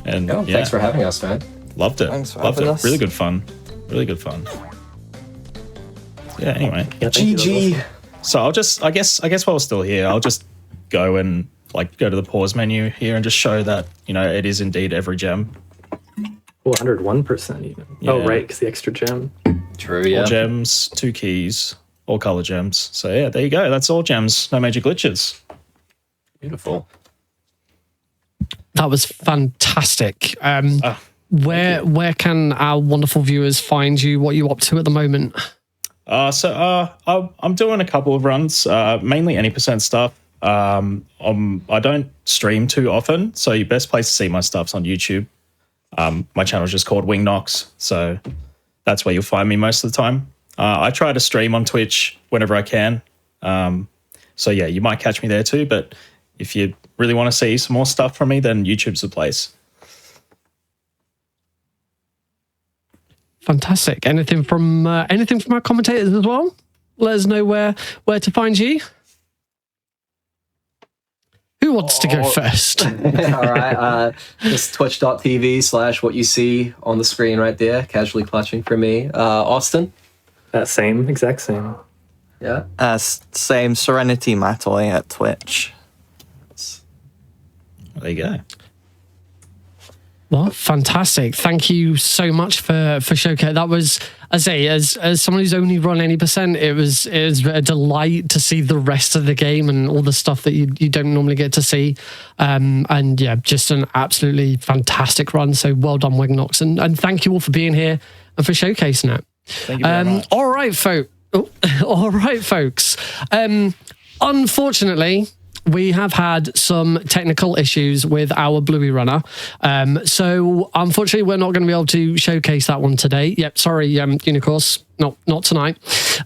And Oh, yeah, thanks for having us, man. loved it. Thanks for Loved having it. us. Really good fun. Really good fun. Yeah. Anyway, Yeah, thank you, that was GG. awesome. so I'll just, I guess while we're still here, I'll just go and go to the pause menu here and just show that it is indeed every gem. Well, 101% even. Oh, Yeah. right, because the extra gem. True, yeah. All gems, 2 keys, all color gems. So yeah, there you go. That's all gems. No major glitches. Beautiful. That was fantastic. Ah, Where can our wonderful viewers find you? What are you up to at the moment? I'm doing a couple of runs, mainly any percent stuff. I don't stream too often, so your best place to see my stuff's on YouTube. My channel is just called Wingnox, so that's where you'll find me most of the time. I try to stream on Twitch whenever I can. So yeah, you might catch me there too, but if you really want to see some more stuff from me, then YouTube's the place. Fantastic. Anything from our commentators as well? Let us know where to find you. Who wants to go first? All right. Just twitch.tv/what you see on the screen right there, casually clutching for me. Austin. That exact same. Yeah. Same Serenity Matoy at Twitch. There you go. Well, fantastic. Thank you so much for showcase. That was, as I say, as someone who's only run any percent, it was a delight to see the rest of the game and all the stuff that you don't normally get to see. And yeah, just an absolutely fantastic run. So well done, Wignox, and thank you all for being here and for showcasing it. Thank you very much. All right, folks. Unfortunately, we have had some technical issues with our Bluey runner. So unfortunately, we're not going to be able to showcase that one today. Yep, sorry, Unicorns, not tonight.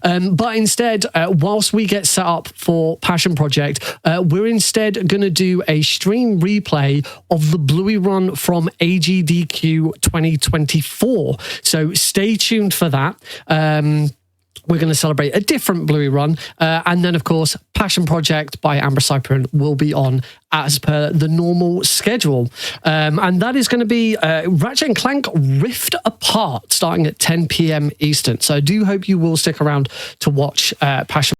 But instead, whilst we get set up for Passion Project, we're instead going to do a stream replay of the Bluey run from AGDQ 2024. So stay tuned for that. We're going to celebrate a different Bluey run. And then, of course, Passion Project by Amber Cyprian will be on as per the normal schedule. And that is going to be Ratchet & Clank Rift Apart, starting at 10 p.m. Eastern. So I do hope you will stick around to watch Passion